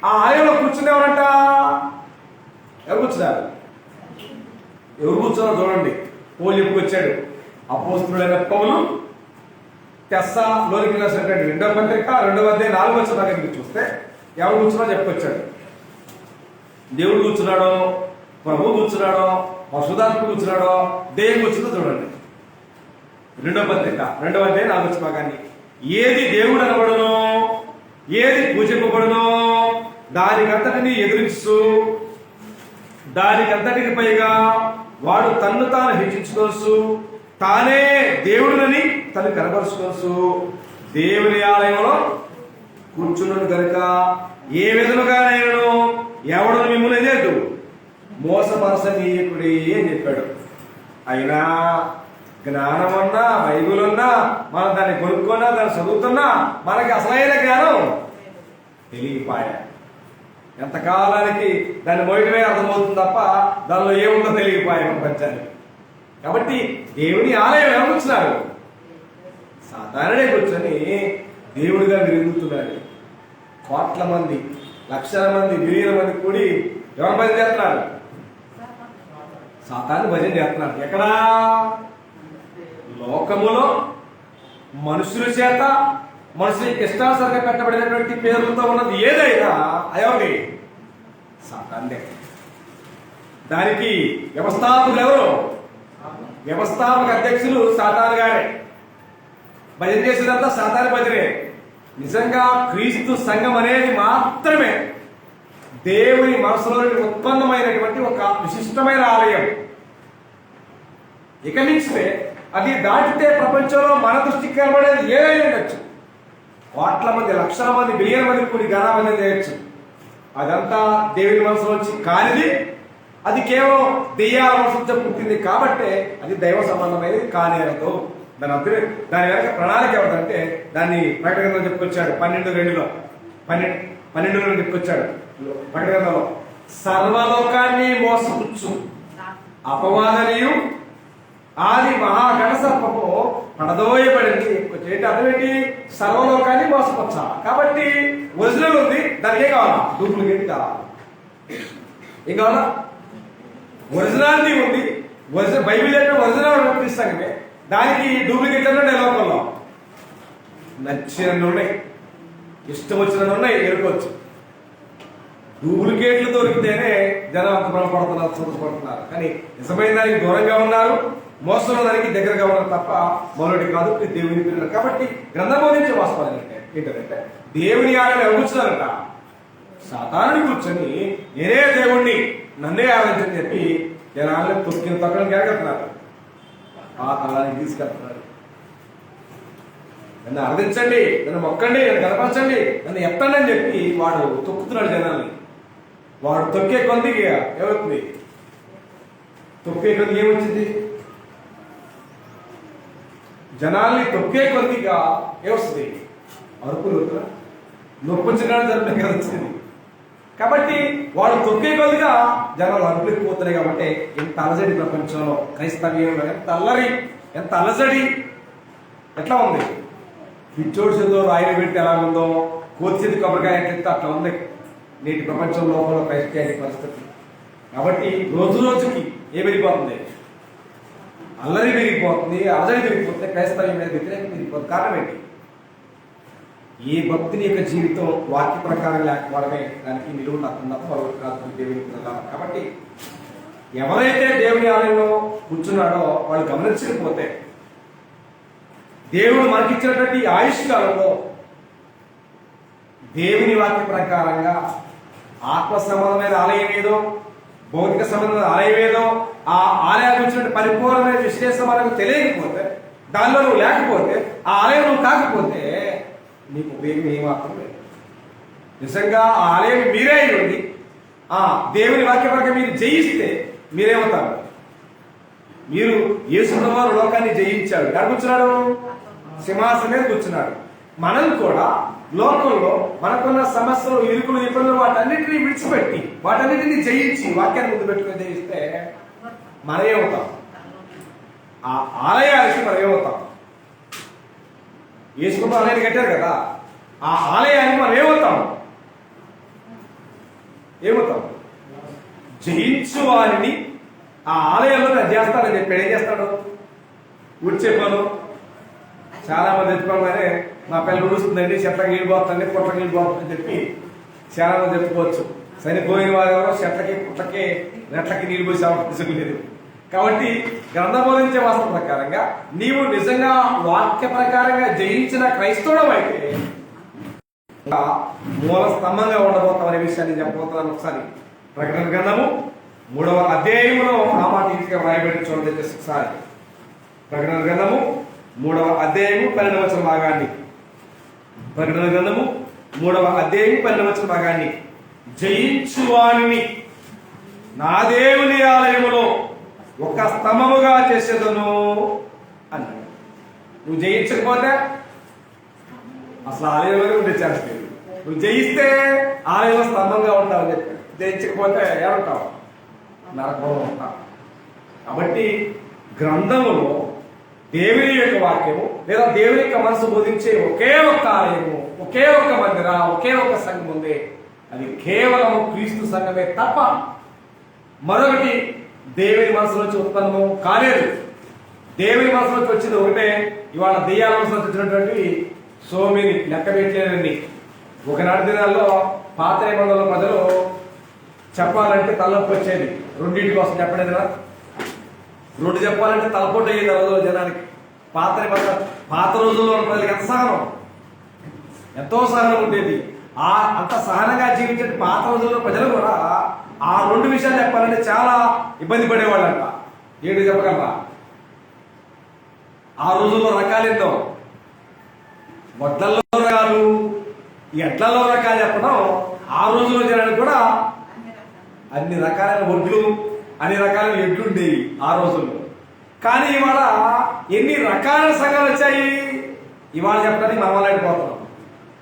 ఆ ఆలయంలో కూర్చునేవారంట. ఎవరు కూర్చున్నారు? ఎవరు కూర్చున్నారో చూడండి. పౌలు చెప్పుకొచ్చాడు. అపోస్తలుడైన పౌలు తెస్సలోనికీయులకు రాసినటువంటి 2వ పత్రిక 2వ అధ్యాయం 4వ వచనం దగ్గరికి చూస్తే ఎవరు కూర్చున్నారో చెప్పుకొచ్చాడు. దేవుడు కూర్చున్నాడో, ప్రభు కూర్చున్నాడో, పరిశుద్ధాత్మ కూర్చున్నాడో, దెయ్యం కూర్చుందో చూడండి. 2వ పత్రిక 2వ అధ్యాయం 4వ వచనం. కానీ ఏది దేవుడు అనబడునో, ఏది పూజింపబడునో దానికంతటిని ఎదురిస్తూ, దానికంతటికి పైగా వాడు తన్ను తాను హెచ్చించుకోవచ్చు, తానే దేవుడునని తను కనపరుచుకోవచ్చు, దేవుని ఆలయంలో కూర్చున్నాడు కనుక ఏ విధముగానైనా ఎవడు మిమ్మల్ని ఎదేదు మోసపరచనీయకుడే అని చెప్పాడు. అయినా జ్ఞానం ఉన్నా, బైబుల్ ఉన్నా, మనం దాన్ని కొనుక్కున్నా, దాన్ని చదువుతున్నా మనకి అసలైన జ్ఞానం తెలియపాయ. ఎంతకాలానికి దాన్ని మోయటమే అర్థమవుతుంది తప్ప దానిలో ఏముందో తెలియపాయ ప్రపంచానికి. కాబట్టి దేవుని ఆలయం ఎవరు కూర్చున్నారు? సాధారణే కూర్చొని దేవుడిగా విరుగుతున్నాడు. కోట్ల మంది, లక్షల మంది, మిలియన్ మంది కూడి ఎవరు భజన చేస్తున్నారు? సాతాను భజన చేస్తున్నారు. ఎక్కడా? లోకములో మనుషుల చేత, మనుషులకి ఇష్టానుసారంగా పెట్టబడినటువంటి పేర్లతో ఉన్నది ఏదైనా అయోగి సాతాన్నే. దానికి వ్యవస్థాపకులు ఎవరు? వ్యవస్థాపక అధ్యక్షులు సాతాను గారే. భజన చేసేదంతా సాతాను భజనే. నిజంగా క్రీస్తు సంఘం అనేది మాత్రమే దేవుని మనసులో ఉత్పన్నమైనటువంటి ఒక విశిష్టమైన ఆలయం. ఇక నుంచి అది దాటితే ప్రపంచంలో మన దృష్టికి కనబడేది ఏదైనా ఉండొచ్చు. కోట్ల మంది, లక్షల మంది, బిలియన్ మంది కూడి ఘనమైన చేయొచ్చు. అదంతా దేవుని మనసులోంచి కానిది. అది కేవలం దెయ్యాల మనసుతో పుట్టింది కాబట్టి అది దైవ సంబంధమైనది కానేరదు. దాని అర్థమే, దాని వెనక ప్రణాళిక ఏమిటంటే దాన్ని ప్రకటనలో చెప్పుకొచ్చాడు. 12:2లో 12లో చెప్పుకొచ్చాడు. ప్రకటనలో సర్వలోకాన్ని మోసపుచ్చు అపవాదనీయు ఆది మహాగణ సర్పము పడదోయబడింది. ఏంటి అర్థమేంటి? సర్వలోకాన్ని మోసపరచా. కాబట్టి ఒరిజినల్ ఉంది, దానికి ఏం కావాలా? డూప్లికేట్ కావాలి. ఏం కావాలా? ఒరిజినాలిటీ ఉంది. బైబిల్ అంటే ఒరిజినల్ క్రీస్తు, దానికి డూప్లికేట్ ఉన్నాయి. లోకంలో నచ్చినన్ని ఉన్నాయి, ఇష్టం వచ్చినన్ని ఉన్నాయి, ఎరుకోవచ్చు. డూప్లికేట్లు దొరికితేనే జనం అంత బలపడుతున్నారు, సంతోషపడుతున్నారు. కానీ నిజమైన దానికి దూరంగా ఉన్నారు, మోసంలో దానికి దగ్గరగా ఉన్నారు తప్ప మొదటి కాదు. దేవుని పిల్లలు కాబట్టి గ్రంథం బోధించే వాస్తవాలు ఏంటంటే దేవుని ఆలయం ఎవరు కూర్చున్నారంట? సాతానుని కూర్చొని నేనే దేవుణ్ణి, నన్నే ఆరాధించని చెప్పి జనాలను తొక్కడానికి ఎరగలుగుతున్నారు. ఆ తలానికి తీసుకెళ్తున్నారు. నన్ను ఆరాధించండి, నన్ను మొక్కండి, నన్ను కనపరచండి, నన్ను ఎత్తండి అని చెప్పి వాడు తొక్కుతున్నాడు జనాల్ని. వాడు తొక్కే కొందికి ఏమవుతుంది? తొక్కే కొందికి ఏమొచ్చింది? జనాల్ని తొక్కే కొద్దిగా ఏమొస్తుంది? అరుపులు, నొప్పించడానికి జరిపే కదా వచ్చింది. కాబట్టి వాడు తొక్కే కొద్దిగా జనాలు అరుపులు ఎక్కువవుతున్నాయి. కాబట్టి ఎంత అలజడి ప్రపంచంలో క్రైస్తవ్యంలో, ఎంత అల్లరి, ఎంత అలజడి ఎట్లా ఉంది? పిచ్చోడి చేతిలో రాయిని పెట్టి ఎలా ఉందో, కోతి చేతి కొబ్బరికాయ ఎట్లా అట్లా ఉంది నేటి ప్రపంచం లోపల క్రైస్తవ పరిస్థితి. కాబట్టి రోజు రోజుకి ఏం పెరిగిపోతుంది? అల్లరి పెరిగిపోతుంది, అలజడి పెరిగిపోతుంది, క్రైస్తవ్యం మీద వ్యతిరేకం పెరిగిపోతుంది. కారణం ఏంటి? ఏ భక్తుని యొక్క జీవితం వాక్య ప్రకారం లేకపోవడమే దానికి నిలువు కాదు దేవుని. కాబట్టి ఎవరైతే దేవుని ఆలయంలో కూర్చున్నాడో వాళ్ళు గమనించకపోతే దేవుడు మనకిచ్చినటువంటి ఆయుష్ కాలంలో దేవుని వాక్య ప్రకారంగా ఆత్మ సంబంధమైన ఆలయం ఏదో, భౌతిక సంబంధమైన ఆలయం ఏదో, ఆ ఆలయానికి వచ్చినట్టు పరిపూర్ణమైన విశ్లేషణ మనకు తెలియకపోతే, దానిలో నువ్వు లేకపోతే, ఆ ఆలయం నువ్వు కాకపోతే నీకు ఉపయోగం ఏమాత్రం లేదు. నిజంగా ఆ ఆలయం మీరే అయ్యండి. ఆ దేవుని వాక్య ప్రకారం మీరు జయిస్తే మీరేమవుతారు? మీరు యేసున్న వారు లోకాన్ని జయించాడు. ఎక్కడ కూర్చున్నాడు? సింహాసనం మీద కూర్చున్నాడు. మనం కూడా లోకంలో మనకున్న సమస్యలు, ఇరుకులు, ఇబ్బందులు వాటన్నిటినీ విడిచిపెట్టి, వాటన్నిటినీ జయించి వాక్యాన్ని ముందు పెట్టుకుని జయిస్తే మనమేమవుతాం? ఆ ఆలయానికి మనమేమవుతాం? యేసుకున్న ఆలయాన్ని కట్టారు కదా, ఆ ఆలయానికి మనం ఏమవుతాం? జయించు వారిని ఆ ఆలయంలో చేస్తాడని చెప్పాడు. ఏం చేస్తాడు? ఊడ్చేపాను. చాలా మంది చెప్పుకోగానే మా పిల్లలు ఊడుస్తుందండి, చెట్లకి నీళ్ళు పోతుందండి, పుట్లకి నీళ్ళు పోతుందని చెప్పి చాలా మంది చెప్పుకోవచ్చు. చనిపోయిన వారు ఎవరో చెట్లకి పుట్లకి రెట్లకి నీళ్ళు పోసే అవకాశం లేదు. కాబట్టి గ్రంథం బోధించే వాస్తవం ప్రకారంగా నీవు నిజంగా వాక్య ప్రకారంగా జయించిన క్రైస్తవుడు అయితే మూల స్తంభంగా ఉండబోతాం అనే విషయాన్ని చెప్పబోతున్నాను. ఒకసారి ప్రకటన గ్రంథము 3వ అధ్యాయములో ఆ మాట ఇంటిగా వ్రాయబడి చూడండి ఒకసారి. ప్రకటన గ్రంథము 3వ అధ్యాయము 12వ వచన భాగాన్ని. ప్రకటన గ్రంథము 3వ అధ్యాయము 12వ వచన భాగాన్ని. జయించువానిని నా దేవుని ఆలయములో ఒక స్తంభముగా చేసేదను అన్నాడు. నువ్వు జయించకపోతే అసలు ఆలయంలోనే ఉండే ఛాన్స్ లేదు. నువ్వు జయిస్తే ఆలయంలో స్తంభంగా ఉంటావు అని చెప్పి, జయించకపోతే ఏమంటావు? నరకంలో ఉంటావు. కాబట్టి గ్రంథములో దేవుని యొక్క వాక్యము లేదా దేవుని యొక్క మనసు బోధించే ఒకే ఒక్క ఆలయము, ఒకే ఒక్క మందిర, ఒకే ఒక్క సంఘం ఉంది. అది కేవలము క్రీస్తు సంఘమే తప్ప మరొకటి దేవుని మనసులోంచి ఉత్పన్నం కాలేదు. దేవుని మనసులోకి వచ్చింది ఒకటే. ఇవాళ దెయ్యాల మనసులోకి వచ్చినటువంటి సోమిని లెక్క పెట్టలేదండి. ఒకనాటి దినాల్లో పాత నిబంధనల ప్రజలు చెప్పాలంటే తలనొప్పి వచ్చేది. రెండింటి కోసం చెప్పలేదు కదా. 2 చెప్పాలంటే తలపోటు అయ్యేది ఆ రోజుల్లో జనానికి. పాత రోజుల్లో ప్రజలకు ఎంతో సహనం ఉండేది. అంత సహనంగా జీవించే పాత రోజుల్లో ప్రజలు కూడా ఆ 2 విషయాలు చెప్పాలంటే చాలా ఇబ్బంది పడేవాళ్ళంట. ఏంటి చెప్పగలరా? ఆ రోజుల్లో రకాలేందో, వడ్లల్లో రకాలు, ఎడ్లలో రకాలు చెప్పడం ఆ రోజుల్లో జనానికి కూడా అన్ని రకాలైన వడ్లు, అన్ని రకాలైన ఎడ్లు ఉండేవి ఆ రోజుల్లో. కానీ ఇవాళ ఎన్ని రకాల సంఘాలు వచ్చాయి. ఇవాళ చెప్పడానికి మనం అలాంటిపోతున్నాం.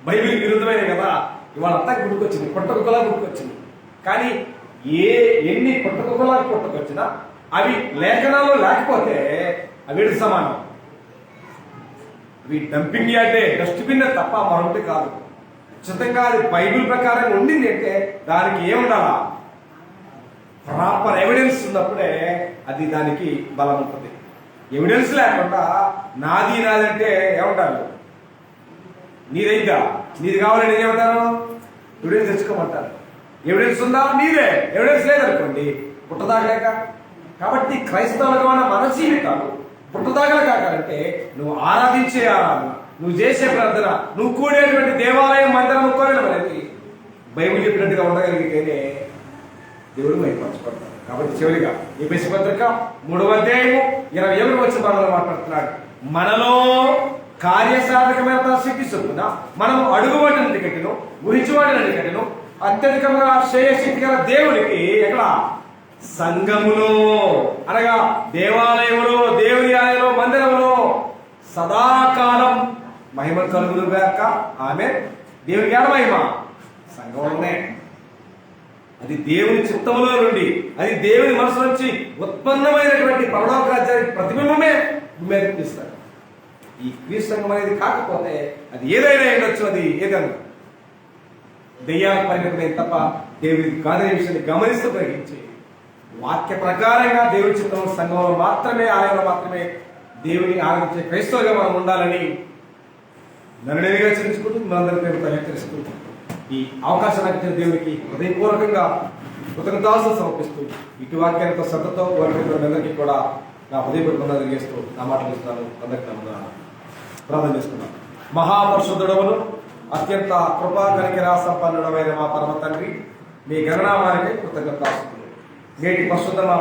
బైబిల్ విరుద్ధమైన కదా ఇవాళ అంతా గుర్తుకొచ్చింది, పుట్టకుక్కలా గుర్తుకొచ్చింది. కానీ ఎన్ని పుట్టకుక్కలా పుట్టుకొచ్చినా అవి లేఖనాల్లో లేకపోతే అవి సమానం. అవి డంపింగ్ యార్డే, డస్ట్బిన్ తప్ప మరొకటి కాదు. ఖచ్చితంగా అది బైబిల్ ప్రకారం ఉండింది అంటే దానికి ఏముండాలా? ప్రాపర్ ఎవిడెన్స్ ఉన్నప్పుడే అది దానికి బలం ఉంటుంది. ఎవిడెన్స్ లేకుండా నాది నాదంటే ఏమంటారు? నీదైందా? నీది కావాలని ఏమంటారు? ఎవిడెన్స్ తెచ్చుకోమంటారు. ఎవిడెన్స్ ఉందా? నీదే. ఎవిడెన్స్ లేదనుకోండి, పుట్టదాగలేక. కాబట్టి క్రైస్తవులుగా ఉన్న మన జీవితాలు పుట్టదాగలు కాకాలంటే నువ్వు ఆరాధించే ఆరాధన, నువ్వు చేసే ప్రార్థన, నువ్వు కూడేటువంటి దేవాలయం మందిరం అనేది బైబిల్ చెప్పినట్టుగా ఉండగలిగితేనే దేవుడు మైపరచబడతాడు. కాబట్టి చివరిగా ఎఫెసీ పత్రిక 3వ అధ్యాయము 21వ వచనంలో మాట్లాడుతున్నాడు. మనలో కార్యసాధకమైన తన శక్తి చొప్పున మనం అడుగువాటిని కట్టిను, ఊహించువాటిని కట్టిను అత్యధికంగా శ్రేయశక్తి గల దేవునికి ఎక్కడ? సంఘములో, అనగా దేవాలయములో, దేవుని ఆలయంలో, మందిరంలో సదాకాలం మహిమ కలుగును గాక. ఆమె దేవునికి ఎలా మహిమ? సంఘంలోనే. అది దేవుని చిత్తములో నుండి, అది దేవుని మనసు నుంచి ఉత్పన్నమైనటువంటి పరలోక రాజ్యానికి ప్రతిబింబమే మీద తీస్తాడు. ఈ క్రీస్తు సంఘం అనేది కాకపోతే అది ఏదైనా ఉండొచ్చు. అది ఏదైనా దెయ్యాలకు పరిమితమైన తప్ప దేవుడి కాదనే విషయాన్ని గమనిస్తూ గ్రహించి వాక్య ప్రకారంగా దేవుడి చిత్తం సంఘంలో మాత్రమే, ఆలయంలో మాత్రమే దేవుని ఆరాధించే క్రైస్తవులుగా మనం ఉండాలని నిర్ణయంగా చర్చించుకుంటూ మనందరి పేరుతో హెచ్చరిస్తూ ఈ అవకాశాన్ని ఇచ్చిన దేవునికి హృదయపూర్వకంగా కృతజ్ఞతాస్తులు సమర్పిస్తూ ఇటు వాక్యాలతో శ్రద్ధతో అందరికీ కూడా నా హృదయపూర్వకంగా తెలియజేస్తూ నా మాటలు ఇస్తున్నాను. అందరికీ ప్రార్థన చేసుకున్నాను. మహాపరిశుద్ధుడవును అత్యంత కృపా కనికర సంపన్నుడమైన మా పరమ తండ్రి, మీ గణనామానికి కృతజ్ఞతాస్తులు. నేటి పరిశుద్ధ మా